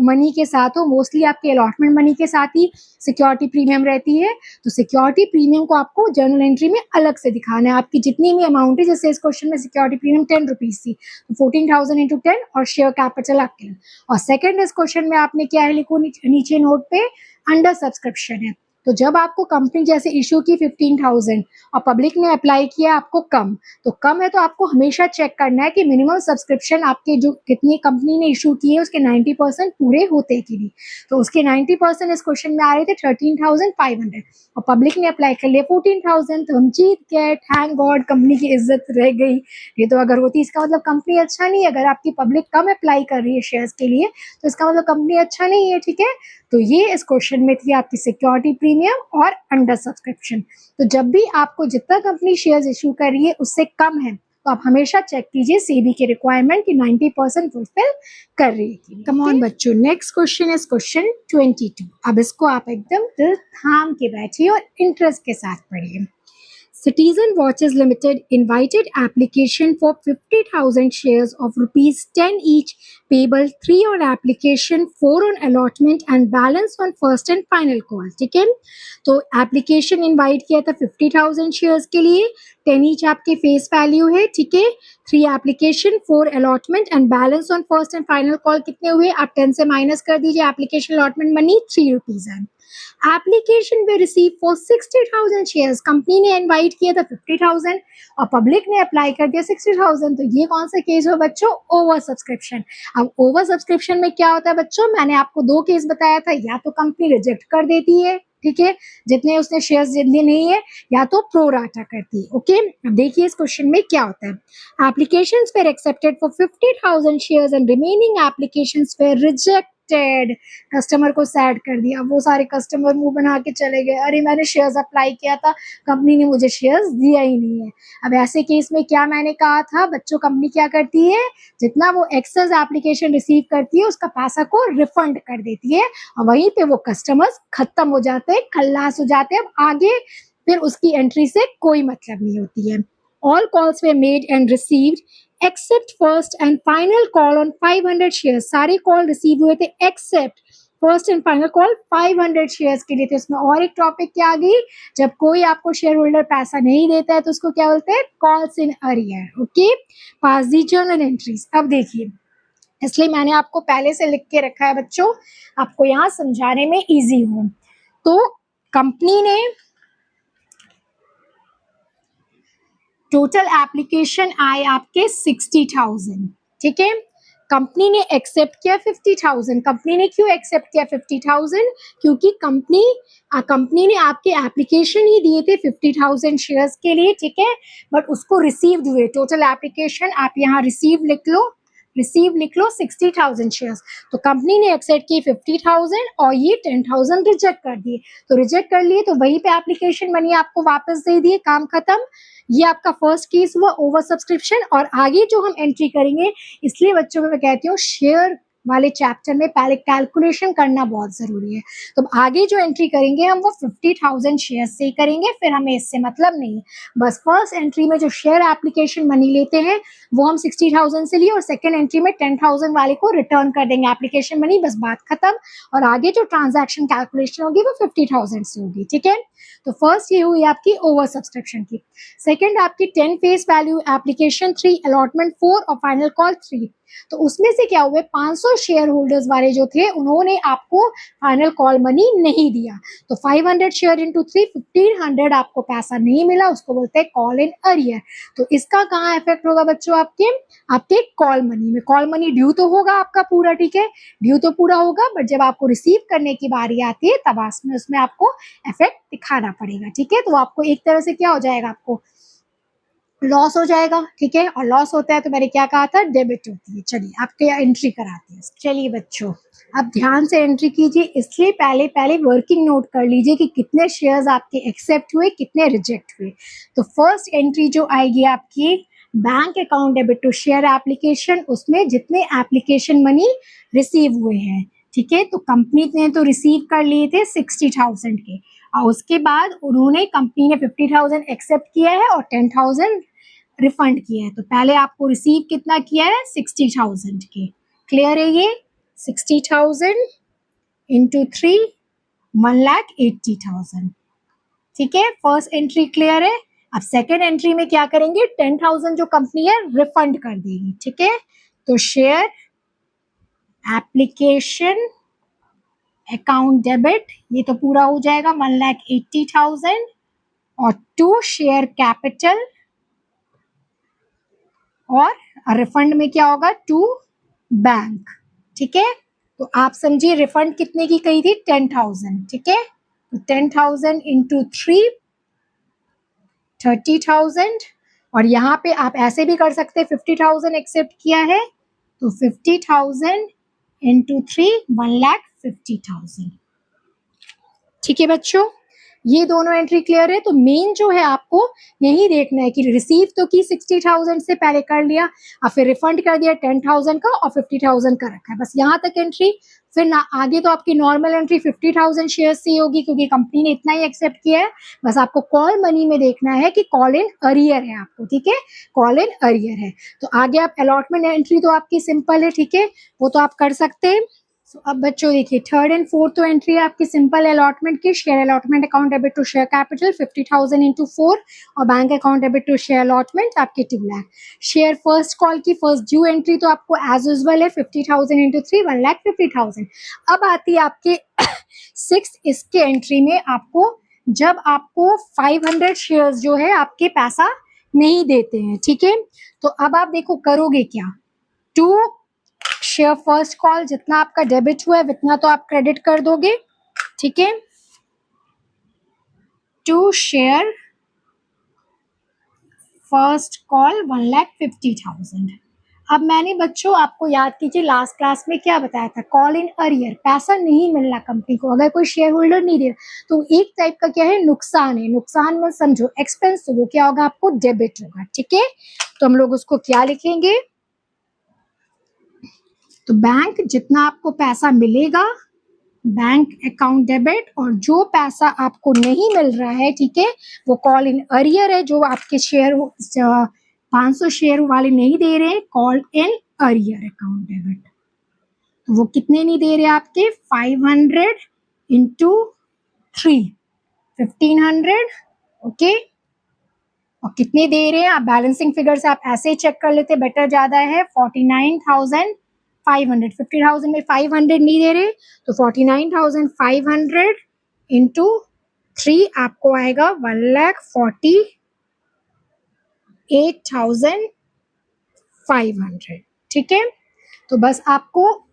मनी के साथ हो, मोस्टली आपके अलॉटमेंट मनी के साथ ही सिक्योरिटी प्रीमियम रहती है, तो सिक्योरिटी प्रीमियम को आपको जर्नल एंट्री में अलग से दिखाना है। आपकी जितनी भी अमाउंट है, जैसे इस क्वेश्चन में सिक्योरिटी प्रीमियम 10 रुपीज थी, तो 14,000 इंटू 10 और शेयर कैपिटल आपके। और सेकंड इस क्वेश्चन में आपने क्या है, लिखो नीचे नोट पे अंडर सब्सक्रिप्शन है। तो जब आपको कंपनी जैसे इशू की 15,000 और पब्लिक ने अप्लाई किया आपको कम, तो कम है तो आपको हमेशा चेक करना है कि मिनिमम सब्सक्रिप्शन आपके जो कितनी कंपनी ने इशू की है उसके 90% पूरे होते कि नहीं। तो उसके 90% इस क्वेश्चन में आ रहे थे 13,500 और पब्लिक ने अप्लाई कर लिया 14,000, तो हम जीत गए, थैंक गॉड, कंपनी की इज्जत रह गई। ये तो अगर होती इसका मतलब कंपनी अच्छा नहीं है। अगर आपकी पब्लिक कम अप्लाई कर रही है शेयर्स के लिए तो इसका मतलब कंपनी अच्छा नहीं है। ठीक है, तो ये इस क्वेश्चन में थी आपकी सिक्योरिटी प्रीमियम और अंडर सब्सक्रिप्शन। तो जब भी आपको जितना कंपनी शेयर्स इशू कर रही है उससे कम है तो आप हमेशा चेक कीजिए सेबी के रिक्वायरमेंट कि 90% फुलफिल कर रही है। कम ऑन बच्चों, नेक्स्ट क्वेश्चन इज क्वेश्चन 22। अब इसको आप एकदम दिल थाम के बैठिए और इंटरेस्ट के साथ पढ़िए। Citizen Watches Limited invited application for 50,000 shares of rupees 10 each, payable 3 on application, 4 on allotment and balance on first and final call। ठीक है, तो एप्लीकेशन इनवाइट किया था 50,000 शेयर्स के लिए, 10 ईच आपके फेस वैल्यू है। ठीक है, 3 application, 4 allotment and balance on first and final call कितने हुए, आप 10 से माइनस कर दीजिए, एप्लीकेशन अलॉटमेंट मनी 3 रुपीज है। Application way receive for 60,000 shares, company ने इनवाइट किया था 50,000 और पब्लिक ने अप्लाई कर दिया 60,000। तो ये कौन सा केस हो बच्चों, ओवर सब्सक्रिप्शन। अब ओवर सब्सक्रिप्शन में क्या होता है बच्चों, मैंने आपको 2 केस बताया था, या तो कंपनी रिजेक्ट कर देती है, ठीक है, जितने उसने शेयर्स जितने नहीं है, या तो प्रो राटा करती है। ओके, अब देखिए इस क्वेश्चन में क्या होता है। Applications were accepted for 50,000 shares and remaining applications were rejected. Customer को सैड कर दिया, वो सारे कस्टमर मुंह बना के चले गए, अरे मैंने शेयर्स अप्लाई किया था, कंपनी ने मुझे शेयर्स दिया ही नहीं है। अब ऐसे केस में क्या मैंने कहा था बच्चों, कंपनी क्या करती है, जितना वो एक्सेस एप्लीकेशन रिसीव करती है उसका पैसा को रिफंड कर देती है और वहीं पे वो कस्टमर्स खत्म हो जाते हैं, खल्लास हो जाते हैं। अब आगे फिर उसकी एंट्री से कोई मतलब नहीं होती है। All calls way made and received accept first and final call on 500 shares, सारे कॉल रिसीव हुए थे accept first and final call 500 shares के लिए। तो इसमें और एक टॉपिक क्या आ गई, जब कोई आपको शेयर होल्डर पैसा नहीं देता है तो उसको क्या बोलते हैं, calls in arrear. Okay, pass the journal entries. अब देखिए, इसलिए मैंने आपको पहले से लिख के रखा है बच्चों, आपको यहाँ समझाने में इजी हो। तो कंपनी ने टोटल एप्लीकेशन आए आपके 60,000, ठीक है, कंपनी ने एक्सेप्ट किया 50,000। कंपनी ने क्यों एक्सेप्ट किया 50,000, क्योंकि कंपनी ने आपके एप्लीकेशन ही दिए थे 50,000 शेयर्स के लिए, ठीक है, बट उसको रिसीव हुए टोटल एप्लीकेशन, आप यहाँ रिसीव लिख लो 60,000 शेयर्स। तो कंपनी ने एक्सेप्ट की 50,000 और ये 10,000 रिजेक्ट कर दिए। तो रिजेक्ट कर लिए तो वहीं पे एप्लीकेशन मनी आपको वापस दे दिए, काम खत्म। ये आपका फर्स्ट केस हुआ ओवर सब्सक्रिप्शन। और आगे जो हम एंट्री करेंगे, इसलिए बच्चों में मैं कहती हूँ शेयर वाले चैप्टर में पहले कैलकुलेशन करना बहुत जरूरी है। तो आगे जो एंट्री करेंगे हम वो 50,000 शेयर से ही करेंगे, फिर हमें इससे मतलब नहीं है। बस फर्स्ट एंट्री में जो शेयर एप्लीकेशन मनी लेते हैं वो हम 60,000 से लिए और सेकेंड एंट्री में 10,000 वाले को रिटर्न कर देंगे एप्लीकेशन मनी, बस बात खत्म। और आगे जो ट्रांजैक्शन कैलकुलेशन होगी वो 50,000 से होगी, ठीक है। तो फर्स्ट ये हुई आपकी ओवर सब्सक्रिप्शन की। सेकेंड आपकी 10 फेस वैल्यू एप्लीकेशन, 3 अलॉटमेंट, 4 और फाइनल कॉल 3। तो उसमें से क्या हुए, 500 शेयर होल्डर्स वाले जो थे उन्होंने आपको फाइनल कॉल मनी नहीं दिया। तो 500 शेयर इंटू 3, 1500 आपको पैसा नहीं मिला, उसको बोलते हैं कॉल इन अरियर। तो इसका कहाँ इफेक्ट होगा बच्चों, आपके कॉल मनी में। कॉल मनी ड्यू तो होगा आपका पूरा, ठीक है, ड्यू तो पूरा होगा, बट जब आपको रिसीव करने की बारी आती है तब उसमें आपको इफेक्ट दिखाना पड़ेगा, ठीक है। तो आपको एक तरह से क्या हो जाएगा, आपको लॉस हो जाएगा, ठीक है। और लॉस होता है तो मैंने क्या कहा था, डेबिट होती है। चलिए आपके एंट्री कराते हैं। चलिए बच्चों, अब ध्यान से एंट्री कीजिए, इसलिए पहले पहले वर्किंग नोट कर लीजिए कि कितने शेयर्स आपके एक्सेप्ट हुए, कितने रिजेक्ट हुए। तो फर्स्ट एंट्री जो आएगी आपकी, bank account debit to share application, उसमें जितने एप्लीकेशन मनी रिसीव हुए हैं, ठीक है। तो कंपनी ने तो रिसीव कर लिए थे 60,000 के, और उसके बाद उन्होंने, कंपनी ने 50,000 एक्सेप्ट किया है और 10,000 रिफंड किया है। तो पहले आपको रिसीव कितना किया है, 60,000 के। क्लियर है ये? 60,000 इंटू 3, 1,80,000, ठीक है। फर्स्ट एंट्री क्लियर है। अब सेकेंड एंट्री में क्या करेंगे, 10,000 जो कंपनी है रिफंड कर देगी, ठीक है। तो शेयर एप्लीकेशन अकाउंट डेबिट, ये तो पूरा हो जाएगा 1,80,000, और टू शेयर कैपिटल, और रिफंड में क्या होगा, टू बैंक, ठीक है। तो आप समझिए रिफंड कितने की कही थी, 10,000, ठीक है। तो 10,000 इंटू 3, 30,000, और यहाँ पे आप ऐसे भी कर सकते हैं, 50,000 एक्सेप्ट किया है तो 50,000 इंटू 3, 1,50,000, ठीक है बच्चों। ये दोनों एंट्री क्लियर है। तो मेन जो है आपको यही देखना है कि रिसीव तो की 60,000 से पहले कर लिया, और फिर रिफंड कर दिया 10,000 का, और 50,000 का रखा है, बस यहाँ तक एंट्री। फिर ना आगे तो आपकी नॉर्मल एंट्री 50,000 शेयर से होगी, क्योंकि कंपनी ने इतना ही एक्सेप्ट किया है। बस आपको कॉल मनी में देखना है कि कॉल इन अरियर है आपको, ठीक है, कॉल इन अरियर है। तो आगे आप अलॉटमेंट एंट्री तो आपकी सिंपल है, ठीक है, वो तो आप कर सकते हैं। तो अब बच्चों देखिए, थर्ड एंड फोर्थ तो एंट्री है आपकी सिंपल अलॉटमेंट की। Share allotment account debit to share capital 50,000 into 4, और bank account debit to share allotment आपके 2 लाख। शेयर फर्स्ट कॉल की फर्स्ट ड्यू एंट्री तो आपको एज यूजुअल है 50,000 इंटू 3, 1,50,000। अब आती है आपके सिक्स, इसके एंट्री में आपको, जब आपको 500 शेयर्स जो है आपके पैसा नहीं देते हैं, ठीक है। तो अब आप देखो करोगे क्या, टू शेयर फर्स्ट कॉल, जितना आपका डेबिट हुआ है उतना तो आप क्रेडिट कर दोगे, ठीक है। To share first call 1,50,000। अब मैंने बच्चों आपको याद कीजिए लास्ट क्लास में क्या बताया था, कॉल इन अरियर, पैसा नहीं मिलना कंपनी को, अगर कोई शेयर होल्डर नहीं दे रहा तो एक टाइप का क्या है, नुकसान है। नुकसान में समझो एक्सपेंस, तो वो क्या होगा, आपको डेबिट होगा, ठीक है। तो हम लोग उसको क्या लिखेंगे, तो बैंक जितना आपको पैसा मिलेगा, बैंक अकाउंट डेबिट, और जो पैसा आपको नहीं मिल रहा है, ठीक है, वो कॉल इन अरियर है, जो आपके शेयर 500 शेयर वाले नहीं दे रहे, call in arrear account debit. तो वो कितने नहीं दे रहे आपके, 500 इंटू 3, 1,500, ओके। और कितने दे रहे हैं, आप बैलेंसिंग फिगर से आप ऐसे ही चेक कर लेते, बेटर ज्यादा है, 49,500। 50,000 में 500 नहीं दे रहे, तो 49,500 इंटू 3 आपको आएगा 1,48,500, ठीक है। तो बस आपको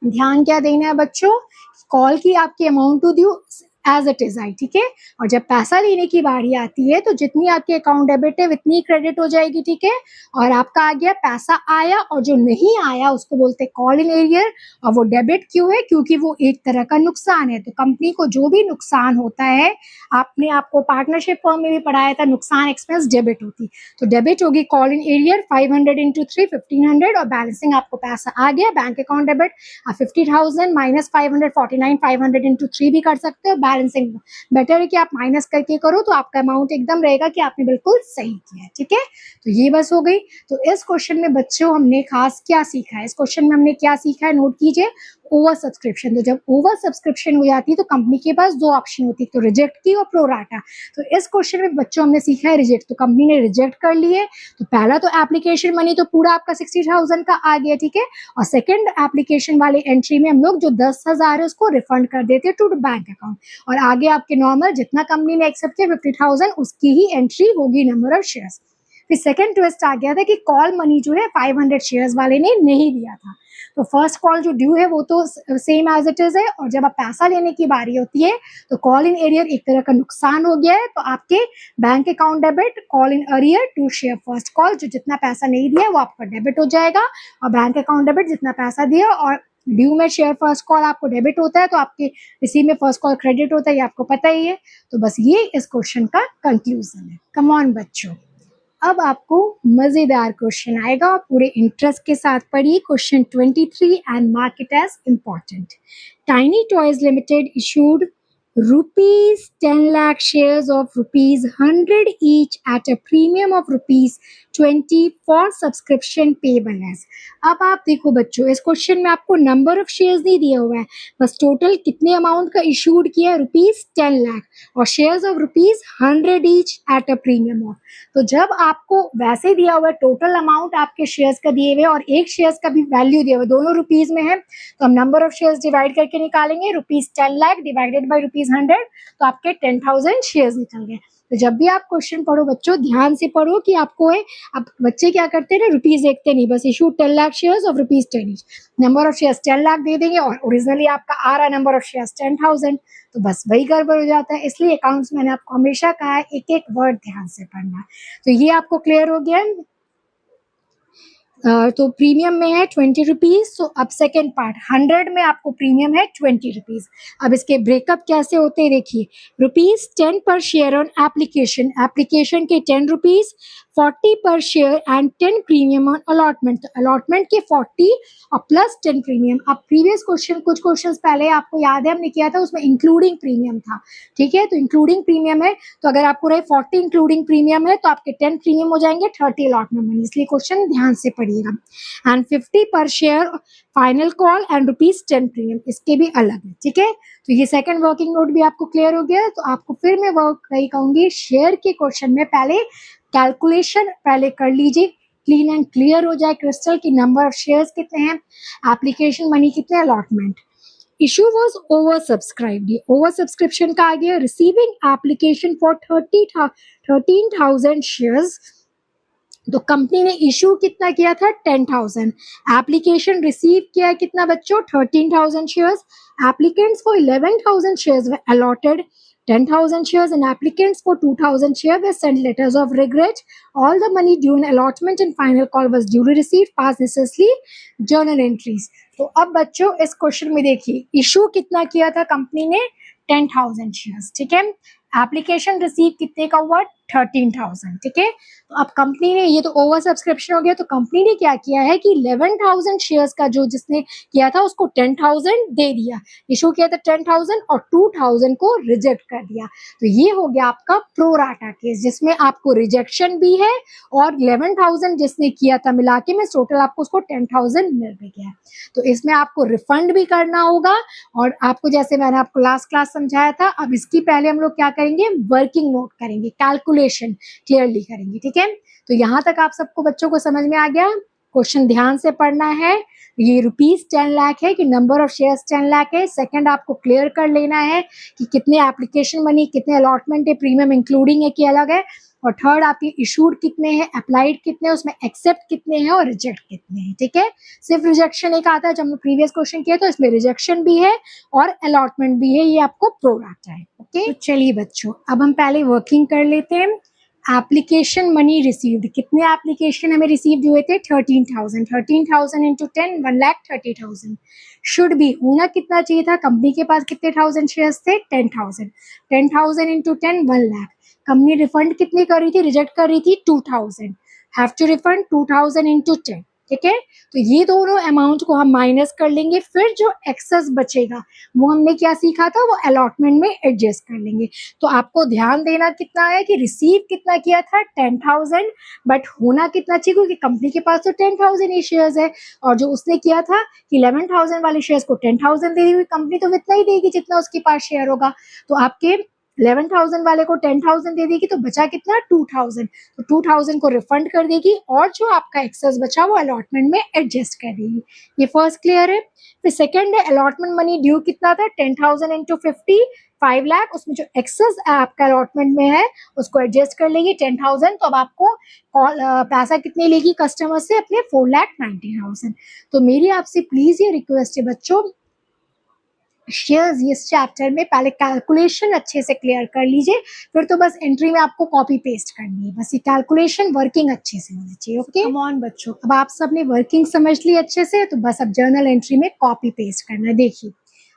ध्यान क्या देना है बच्चों, कॉल की आपकी amount to due as it is I, ठीक है। और जब पैसा लेने की बारी आती है तो जितनी आपके अकाउंट डेबिट है उतनी क्रेडिट हो जाएगी, ठीक है। और आपका आ गया, पैसा आया, और जो नहीं आया उसको बोलते हैं कॉल इन एरियर। और वो डेबिट क्यों है, क्योंकि वो एक तरह का नुकसान है। तो कंपनी को जो भी नुकसान होता है, आपने आपको पार्टनरशिप फर्म में भी पढ़ाया था, नुकसान एक्सपेंस डेबिट होती, तो डेबिट होगी कॉल इन एरियर 500 इंटू 3, 1,500, और बैलेंसिंग आपको पैसा आ गया bank account debit. 50,000 minus 500, 49,500 into 3 भी कर सकते हो। बैलेंसिंग बेटर है कि आप माइनस करके करो, तो आपका अमाउंट एकदम रहेगा कि आपने बिल्कुल सही किया है, ठीक है। तो ये बस हो गई। तो इस क्वेश्चन में बच्चों हमने खास क्या सीखा है, इस क्वेश्चन में हमने क्या सीखा है, नोट कीजिए। ओवर सब्सक्रिप्शन, तो जब ओवर सब्सक्रिप्शन हो जाती है तो कंपनी के पास दो ऑप्शन होती है, तो रिजेक्ट की और प्रोराटा। तो इस क्वेश्चन में बच्चों हमने सीखा है रिजेक्ट, तो कंपनी ने रिजेक्ट कर ली है। तो पहला तो एप्लीकेशन मनी तो पूरा आपका 60,000 का आ गया, ठीक है। और सेकंड एप्लीकेशन वाले एंट्री में हम लोग जो 10,000 है उसको रिफंड कर देते हैं टू बैंक अकाउंट, और आगे आपके नॉर्मल जितना कंपनी ने एक्सेप्ट किया 50,000 उसकी ही एंट्री होगी नंबर ऑफ शेयर्स। फिर सेकंड ट्विस्ट आ गया था कि कॉल मनी जो है 500 शेयर्स वाले ने नहीं दिया था, तो फर्स्ट कॉल जो ड्यू है वो तो सेम एज इट इज है, और जब आप पैसा लेने की बारी होती है तो कॉल इन एरियर एक तरह का नुकसान हो गया है, तो आपके bank account debit call in arrear to share first call, जो जितना पैसा नहीं दिया वो आपका डेबिट हो जाएगा, और बैंक अकाउंट डेबिट जितना पैसा दिया, और ड्यू में शेयर फर्स्ट कॉल आपको डेबिट होता है तो आपके रिसीव में फर्स्ट कॉल क्रेडिट होता है, ये आपको पता ही है। तो बस ये इस क्वेश्चन का कंक्लूजन है। कम ऑन बच्चों, अब आपको मजेदार क्वेश्चन आएगा, पूरे इंटरेस्ट के साथ पढ़िए question 23 and mark it as important. Tiny Toys Limited issued rupees 10 lakh shares of rupees 100 each at a premium of rupees 20 for subscription payable as। अब आप देखो बच्चों, इस क्वेश्चन में आपको नंबर ऑफ शेयर्स नहीं दिया हुआ है, बस टोटल कितने अमाउंट का इशूड किया है, रुपीज 10 लाख, और shares of rupees 100 each at a premium of. तो जब आपको वैसे दिया हुआ है टोटल अमाउंट आपके शेयर्स का दिए हुए और एक शेयर्स का भी वैल्यू दिया हुआ है, दोनों रुपीज में है, तो हम नंबर ऑफ शेयर्स डिवाइड करके निकालेंगे, rupees 10 lakh divided by rupees 100, तो आपके 10,000 शेयर्स निकल गए। तो जब भी आप क्वेश्चन पढ़ो बच्चों, ध्यान से पढ़ो कि आपको है, अब बच्चे क्या करते हैं ना, रुपीज देखते नहीं, बस issue 10 lakh shares of rupees 10 each, number of shares 10 lakh दे देंगे और ओरिजिनली आपका आ रहा है नंबर ऑफ शेयर्स 10,000, तो बस वही गड़बड़ हो जाता है। इसलिए अकाउंट्स मैंने आपको हमेशा कहा है एक एक वर्ड ध्यान से पढ़ना है। तो ये आपको क्लियर हो गया। तो प्रीमियम में है 20 रुपीज। तो अब सेकेंड पार्ट 100 में आपको प्रीमियम है 20 रुपीज। अब इसके ब्रेकअप कैसे होते हैं देखिए, रुपीज 10 पर शेयर ऑन एप्लीकेशन, एप्लीकेशन के 10 रुपीज, 40 पर share and 10 premium on allotment, तो अलॉटमेंट के 40 और प्लस 10 प्रीमियम। अब प्रीवियस क्वेश्चन, कुछ क्वेश्चंस पहले आपको याद है हमने किया था, उसमें इंक्लूडिंग प्रीमियम था, ठीक है, तो इंक्लूडिंग प्रीमियम है, तो अगर आपको रहे 40 इंक्लूडिंग प्रीमियम है तो आपके 10 प्रीमियम हो जाएंगे, 30 अलॉटमेंट मनी, इसलिए क्वेश्चन ध्यान से पढ़िएगा। एंड 50 पर share final call and rupees 10 premium, इसके भी अलग है, ठीक है। तो ये सेकंड वर्किंग नोट भी आपको क्लियर हो गया। तो आपको फिर मैं वर्क वही कहूंगी, शेयर के क्वेश्चन में पहले कैलकुलेशन पहले कर लीजिए, क्लीन एंड क्लियर हो जाए क्रिस्टल की नंबर ऑफ शेयर्स कितने हैं, एप्लीकेशन मनी कितने, allotment. Issue was over subscribed, ये ओवर सब्सक्रिप्शन का आ गया। रिसीविंग एप्लीकेशन फॉर 13,000 शेयर्स, तो कंपनी ने इशू कितना किया था 10,000, एप्लीकेशन रिसीव किया है कितना बच्चों 13,000 shares, applicants for 11,000 shares way allotted 10,000 shares and applicants for 2,000 shares were sent letters of regret. All the money due in allotment and final call was duly received. Pass necessary journal entries. तो अब बच्चों इस क्वेश्चन में देखिए, इशू कितना किया था कंपनी ने 10,000 शेयर्स, ठीक है। एप्लीकेशन रिसीव कितने का हुआ 13,000, ठीक है। तो अब कंपनी ने, ये तो ओवर सब्सक्रिप्शन हो गया, तो कंपनी ने क्या किया है कि 11,000 शेयर्स का जो जिसने किया था उसको 10,000 दे दिया, इशू किया था 10,000 और 2,000 को रिजेक्ट कर दिया। तो ये हो गया आपका प्रो राटा केस, जिसमें आपको रिजेक्शन भी है और 11,000 जिसने किया था मिला के में टोटल आपको उसको 10,000 मिल भी गया। तो इसमें आपको रिफंड भी करना होगा, और आपको जैसे मैंने आपको लास्ट क्लास समझाया था, अब इसकी पहले हम लोग क्या करेंगे, वर्किंग नोट करेंगे, कैलकुलेशन क्लियरली करेंगे, ठीक है। तो यहाँ तक आप सबको बच्चों को समझ में आ गया। क्वेश्चन ध्यान से पढ़ना है। ये रुपीज 10 लाख है कि नंबर ऑफ शेयर्स 10 लाख है। सेकंड आपको क्लियर कर लेना है कि कितने एप्लीकेशन मनी, कितने अलॉटमेंट है, प्रीमियम इंक्लूडिंग है कि अलग है, और थर्ड आपके इशूड कितने हैं, अप्लाइड कितने हैं, उसमें एक्सेप्ट कितने हैं और रिजेक्ट कितने हैं, ठीक है। सिर्फ रिजेक्शन एक आता है, जब हमने प्रीवियस क्वेश्चन किया तो इसमें रिजेक्शन भी है और अलॉटमेंट भी है, ये आपको प्रो राटा है, ओके। तो चलिए बच्चों, अब हम पहले वर्किंग कर लेते हैं। एप्लीकेशन मनी रिसीव्ड, कितने एप्लीकेशन हमें रिसीव्ड हुए थे 13,000, 13,000 इंटू 10 1,30,000। शुड भी होना कितना चाहिए था, कंपनी के पास कितने 1,000 शेयर्स थे 10,000, 10,000 इंटू 10 1 लाख। कंपनी रिफंड कितनी कर रही थी, रिजेक्ट कर रही थी 2,000, हैव टू रिफंड 2,000 इंटू 10, ठीक है। तो ये दोनों अमाउंट को हम माइनस कर लेंगे, फिर जो एक्सेस बचेगा वो हमने क्या सीखा था, वो अलॉटमेंट में एडजस्ट कर लेंगे। तो आपको ध्यान देना कितना है कि रिसीव कितना किया था 10,000, बट होना कितना चाहिए, क्योंकि कंपनी के पास तो 10,000 ही शेयर्स है, और जो उसने किया था कि 11,000 वाले शेयर्स को 10,000 दे दी, कंपनी तो इतना ही देगी जितना उसके पास शेयर होगा। तो आपके 11,000 वाले को 10,000 दे देगी, तो बचा कितना 2,000, तो 2,000 को रिफंड कर देगी, और जो आपका एक्सेस बचा वो अलॉटमेंट में एडजस्ट कर देगी। ये फर्स्ट क्लियर है। फिर सेकंड है, अलॉटमेंट मनी ड्यू कितना था 10,000 इंटू 50, 5 लाख, उसमें जो एक्सेस आपका अलॉटमेंट में है उसको एडजस्ट कर लेंगे 10,000, तो अब आपको पैसा कितने लेगी कस्टमर से? अपने 4,90,000। तो मेरी आपसे प्लीज ये रिक्वेस्ट है बच्चों, शेयर्स इस चैप्टर में पहले कैलकुलेशन अच्छे से क्लियर कर लीजिए, फिर तो बस एंट्री में आपको कॉपी पेस्ट करनी है, बस ये कैलकुलेशन वर्किंग अच्छे से होनी चाहिए। ओके कम ऑन बच्चों, अब आप सबने वर्किंग समझ ली अच्छे से, तो बस अब जर्नल एंट्री में कॉपी पेस्ट करना है। देखिए,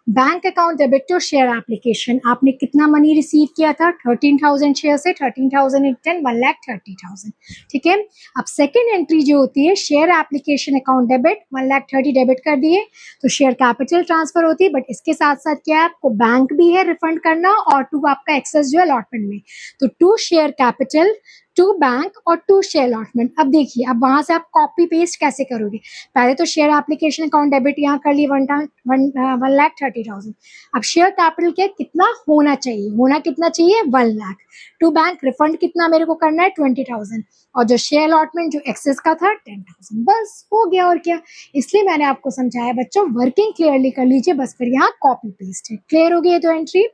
bank account debit to share application, आपने कितना मनी रिसीव किया था? 13,000 शेयर से 13,000 × 10 1,30,000। ठीक है, अब सेकेंड एंट्री जो होती है share application account debit 1,30,000 debit कर दिए, तो शेयर कैपिटल ट्रांसफर होती है, बट इसके साथ साथ क्या है, आपको बैंक भी है रिफंड करना और टू आपका एक्सेस जो है अलॉटमेंट में, तो to share capital, to bank और टू शेयर अलॉटमेंट। अब देखिए, अब वहां से आप कॉपी पेस्ट कैसे करोगे? पहले तो शेयर एप्लीकेशन अकाउंट डेबिट यहाँ कर लिए 1,30,000। अब शेयर कैपिटल क्या कितना होना चाहिए? होना कितना चाहिए? 1 लाख। टू बैंक रिफंड कितना मेरे को करना है? 20,000। और जो शेयर अलॉटमेंट जो एक्सेस का था 10,000। बस हो गया, और क्या। इसलिए मैंने आपको समझाया बच्चों, वर्किंग क्लियरली कर लीजिए, बस फिर यहाँ कॉपी पेस्ट है। क्लियर हो गई है तो एंट्री।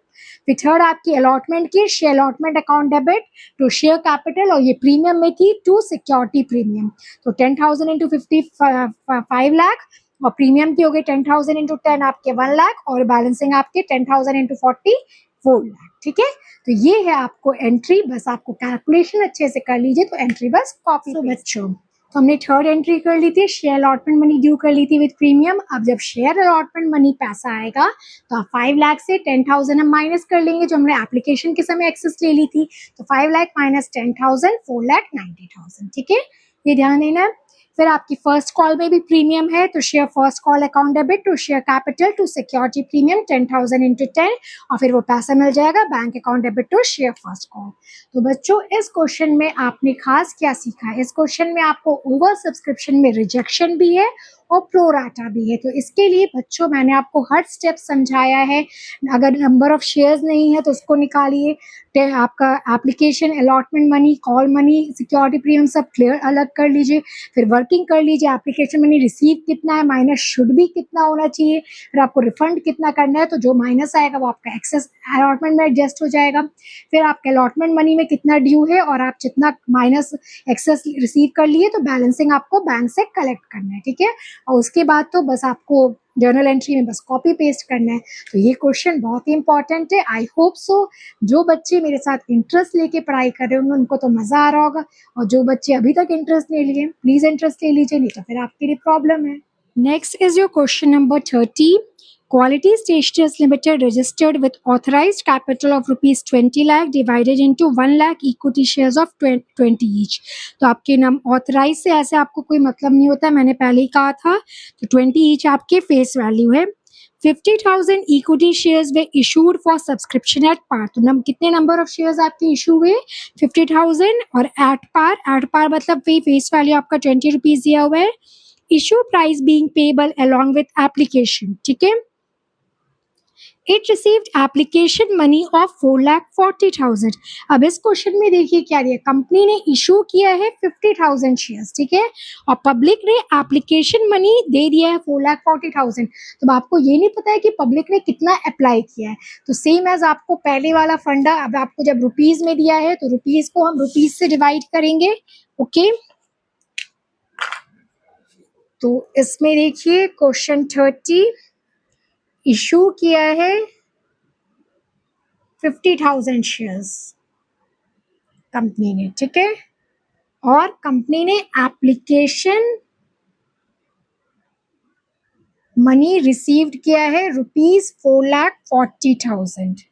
फिर थर्ड आपकी अलॉटमेंट की, share allotment account debit to share capital, और ये प्रीमियम में थी टू सिक्योरिटी प्रीमियम, तो 10,000 × 50 5 लाख, और प्रीमियम की हो गई 10,000 × 10 आपके 1 लाख, और बैलेंसिंग आपके 10,000 × 40 4 लाख। ठीक है, तो ये है आपको एंट्री, बस आपको कैलकुलेशन अच्छे से कर लीजिए तो एंट्री बस कॉपी। तो बच्चों, तो हमने थर्ड एंट्री कर ली थी, शेयर अलॉटमेंट मनी ड्यू कर ली थी विद प्रीमियम। अब जब शेयर अलॉटमेंट मनी पैसा आएगा तो आप 5 लाख से 10,000 हम माइनस कर लेंगे, जो हमने एप्लीकेशन के समय एक्सेस ले ली थी, तो 5 लाख माइनस 10,000 4,90,000। ठीक है, ये ध्यान देना। फिर आपकी फर्स्ट कॉल में भी प्रीमियम है, तो share first call account debit to share capital to security premium 10,000 × 10, और फिर वो पैसा मिल जाएगा bank account debit to share first call. तो बच्चों, इस क्वेश्चन में आपने खास क्या सीखा है? इस क्वेश्चन में आपको ओवर सब्सक्रिप्शन में रिजेक्शन भी है और प्रोराटा भी है, तो इसके लिए बच्चों मैंने आपको हर स्टेप समझाया है। अगर नंबर ऑफ शेयर्स नहीं है तो उसको निकालिए, आपका application allotment money, call money, security premium सब क्लियर अलग कर लीजिए, फिर वर्किंग कर लीजिए, एप्लीकेशन मनी रिसीव कितना है माइनस शुड भी कितना होना चाहिए, फिर आपको रिफंड कितना करना है, तो जो माइनस आएगा वो आपका एक्सेस अलॉटमेंट में एडजस्ट हो जाएगा, फिर आपके अलॉटमेंट मनी में कितना ड्यू है और आप जितना माइनस एक्सेस रिसीव कर लिए तो बैलेंसिंग आपको बैंक से कलेक्ट करना है। ठीक है, और उसके बाद तो बस आपको जर्नल एंट्री में बस कॉपी पेस्ट करना है। तो ये क्वेश्चन बहुत ही इंपॉर्टेंट है। आई होप सो जो बच्चे मेरे साथ इंटरेस्ट लेके पढ़ाई कर रहे होंगे उनको तो मजा आ रहा होगा, और जो बच्चे अभी तक इंटरेस्ट ले लिए प्लीज इंटरेस्ट ले लीजिए, नहीं तो फिर आपके लिए प्रॉब्लम है। Next is your question number 30। Quality Stationers Limited registered with authorized capital of rupees 20 lakh divided into 1 lakh equity shares of 20 each। तो आपके नाम ऑथराइज से ऐसे आपको कोई मतलब नहीं होता, मैंने पहले ही कहा था। तो 20 ईच आपके फेस वैल्यू है। 50,000 equity shares were issued for subscription at par, तो कितने नंबर ऑफ शेयर्स आपके इशू हुए? 50,000, और एट पार मतलब वही फेस वैल्यू आपका 20 रुपीज दिया हुआ है। Issue price being payable along with application. ठीक है, it received application money of 4,40,000। अब इस क्वेश्चन में देखिए क्या दिया, कंपनी ने इशू किया है 50,000 शेयर्स, ठीक है, और पब्लिक ने एप्लीकेशन मनी दे दिया है 4,40,000। तो आपको ये नहीं पता है कि पब्लिक ने कितना अप्लाई किया है, तो सेम एज आपको पहले वाला फंडा, अब आपको जब रुपीज में दिया है तो रुपीज को हम रुपीज से डिवाइड करेंगे। ओके, तो इसमें देखिए क्वेश्चन 30 इशू किया है 50,000 शेयर्स कंपनी ने, ठीक है, और कंपनी ने एप्लीकेशन मनी रिसीव्ड किया है रुपीज 4,40,000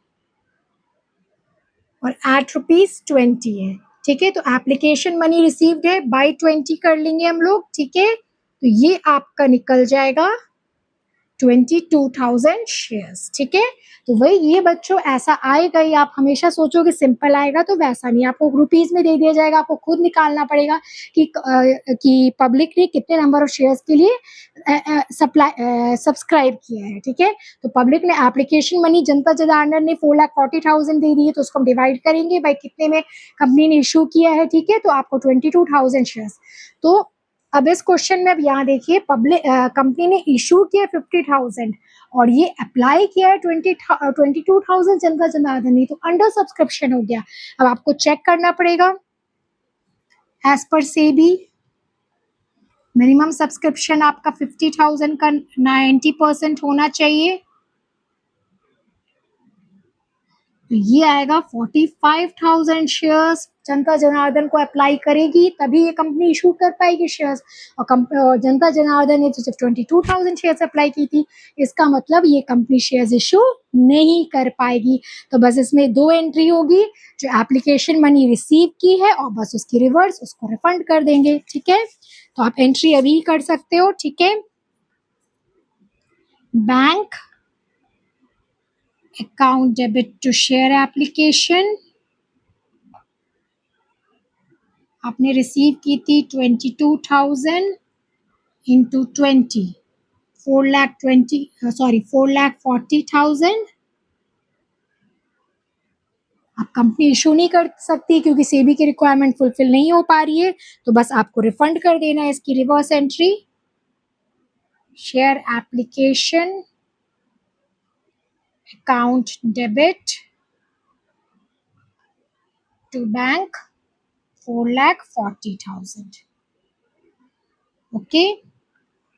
और एट रुपीज 20 है। ठीक है, तो एप्लीकेशन मनी रिसीव्ड है बाय 20 कर लेंगे हम लोग। ठीक है, तो ये आपका निकल जाएगा 22,000 शेयर्स। ठीक है, तो वही ये बच्चों ऐसा आएगा ही, आप हमेशा सोचोगे सिंपल आएगा, तो वैसा नहीं, आपको रुपीज में दे दिया जाएगा, आपको खुद निकालना पड़ेगा कि पब्लिक ने कितने नंबर ऑफ शेयर्स के लिए सब्सक्राइब किया है। ठीक है, तो पब्लिक ने एप्लीकेशन मनी जनता जनार्दन ने 4,40,000 दे दी है, तो उसको हम डिवाइड करेंगे भाई कितने में कंपनी ने इशू किया है। ठीक है, तो आपको 22,000 शेयर्स। तो अब इस क्वेश्चन में अब यहाँ देखिए, पब्लिक कंपनी ने इशू किया 50,000 और ये अप्लाई किया है 22,000 जनता जनार्दन ने, तो अंडर सब्सक्रिप्शन हो गया। अब आपको चेक करना पड़ेगा as per SEBI minimum subscription आपका 50,000 का 90% होना चाहिए, तो ये आएगा 45,000 शेयर्स जनता जनार्दन को अप्लाई करेगी तभी ये कंपनी इशू कर पाएगी शेयर्स, और जनता जनार्दन ने तो सिर्फ 22,000 शेयर्स अप्लाई की थी, इसका मतलब ये कंपनी शेयर्स इशू नहीं कर पाएगी। तो बस इसमें 2 एंट्री होगी, जो एप्लीकेशन मनी रिसीव की है और बस उसकी रिवर्स उसको रिफंड कर देंगे। ठीक है, तो आप एंट्री अभी कर सकते हो। ठीक है, bank account debit to share application आपने रिसीव की थी 22,000 इंटू 20 4,40,000। आप कंपनी इशू नहीं कर सकती क्योंकि सेबी की रिक्वायरमेंट फुलफिल नहीं हो पा रही है, तो बस आपको रिफंड कर देना है इसकी reverse entry. Share application account debit to bank 4,40,000। Okay,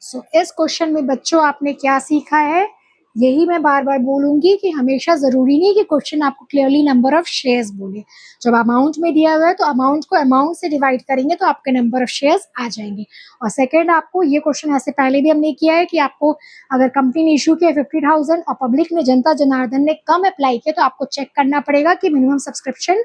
so इस क्वेश्चन में बच्चों आपने क्या सीखा है, यही मैं बार बार बोलूंगी कि हमेशा जरूरी नहीं कि क्वेश्चन आपको क्लियरली नंबर ऑफ शेयर्स बोले। जब अमाउंट में दिया हुआ है तो अमाउंट को अमाउंट से डिवाइड करेंगे तो आपके नंबर ऑफ शेयर्स आ जाएंगे। और सेकंड, आपको ये क्वेश्चन ऐसे पहले भी हमने किया है कि आपको अगर कंपनी ने इशू किया 50,000 और पब्लिक ने जनता जनार्दन ने कम अप्लाई किया, तो आपको चेक करना पड़ेगा कि मिनिमम सब्सक्रिप्शन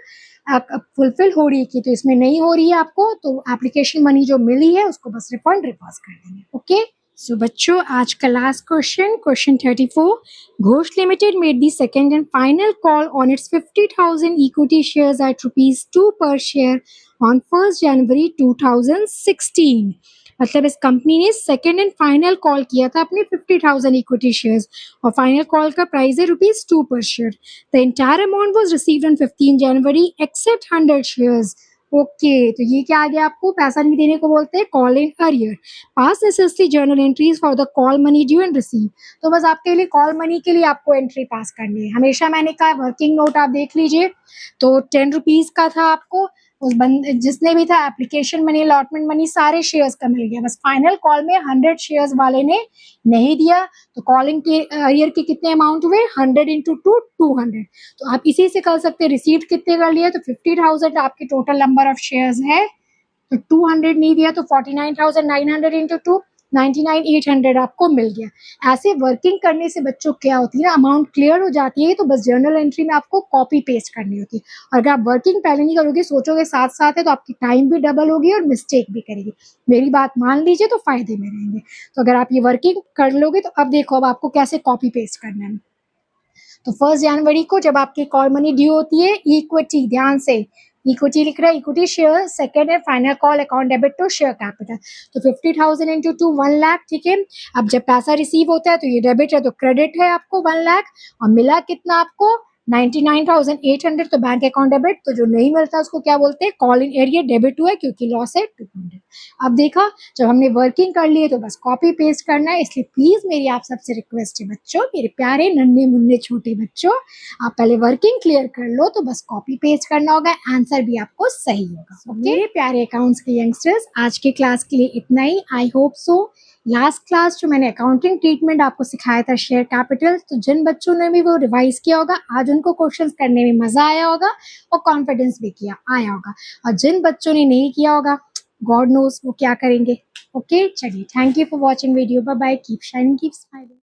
फुलफिल हो रही है कि, तो इसमें नहीं हो रही है आपको, तो एप्लीकेशन मनी जो मिली है उसको बस रिफंड रिवर्स कर देंगे। ओके, सो बच्चों आज का last question 34, Ghosh limited made the second and final call on it's 50,000 equity shares at ₹2 per share on 1 जनवरी 2016। मतलब इस कंपनी ने सेकेंड एंड फाइनल कॉल किया था अपने 50,000 इक्विटी शेयर्स और फाइनल कॉल का प्राइस है ₹2 per share. The entire amount was received on 15 January except 100 shares. Okay, तो ये क्या आ गया, आपको पैसा नहीं देने को बोलते हैं call in arrear. Pass necessary journal entries for the call money due and receive. तो बस आपके लिए कॉल मनी के लिए आपको एंट्री पास करनी है। हमेशा मैंने कहा वर्किंग नोट आप देख लीजिए, तो 10 रुपीज का था आपको, उस जिसने भी था एप्लीकेशन मनी अलॉटमेंट मनी सारे शेयर्स का मिल गया, बस फाइनल कॉल में 100 शेयर्स वाले ने नहीं दिया, तो कॉलिंग के ईयर के कितने अमाउंट हुए 100 इंटू 2 200। तो आप इसी से कर सकते हैं रिसीव्ड कितने कर लिए, तो 50,000 आपके टोटल नंबर ऑफ शेयर्स है, तो 200 नहीं दिया तो 49,900 इंटू 2 99,800 आपको मिल गया। ऐसे वर्किंग करने से बच्चों क्या होती है ना, अमाउंट क्लियर हो जाती है, तो बस जर्नल एंट्री में आपको कॉपी पेस्ट करनी होती है। और अगर आप वर्किंग पहले नहीं करोगे, सोचोगे साथ साथ है, तो आपकी टाइम भी डबल होगी और मिस्टेक भी करेगी। मेरी बात मान लीजिए तो फायदे में रहेंगे। तो अगर आप ये वर्किंग कर लोगे तो अब देखो अब आपको कैसे कॉपी पेस्ट करना है। तो 1 जनवरी को जब आपकी कॉल मनी ड्यू होती है, इक्विटी, ध्यान से इक्विटी लिख रहा है, equity share second and final call account debit to share capital, तो 50,000 इंटू 2 1 लाख। ठीक है, अब जब पैसा रिसीव होता है तो ये डेबिट है तो क्रेडिट है आपको 1 लाख, और मिला कितना आपको 99,800, तो बैंक अकाउंट डेबिट, तो जो नहीं मिलता उसको क्या बोलते हैं कॉल इन एरिया डेबिट हुआ है क्योंकि लॉस है 200। अब देखा जब हमने वर्किंग कर ली है तो बस कॉपी पेस्ट करना है, इसलिए प्लीज मेरी आप सबसे रिक्वेस्ट है बच्चों, मेरे प्यारे नन्हे मुन्ने छोटे बच्चों, आप पहले वर्किंग क्लियर कर लो तो बस कॉपी पेस्ट करना होगा, आंसर भी आपको सही होगा। मेरे प्यारे अकाउंट्स के यंगस्टर्स, आज के क्लास के लिए इतना ही। I hope so last class जो मैंने अकाउंटिंग ट्रीटमेंट आपको सिखाया था शेयर कैपिटल, तो जिन बच्चों ने भी वो रिवाइज किया होगा आज उनको क्वेश्चंस करने में मजा आया होगा और कॉन्फिडेंस भी आया होगा, और जिन बच्चों ने नहीं किया होगा गॉड नोस वो क्या करेंगे। ओके, चलिए, thank you for watching video, bye bye, keep shining, keep smiling.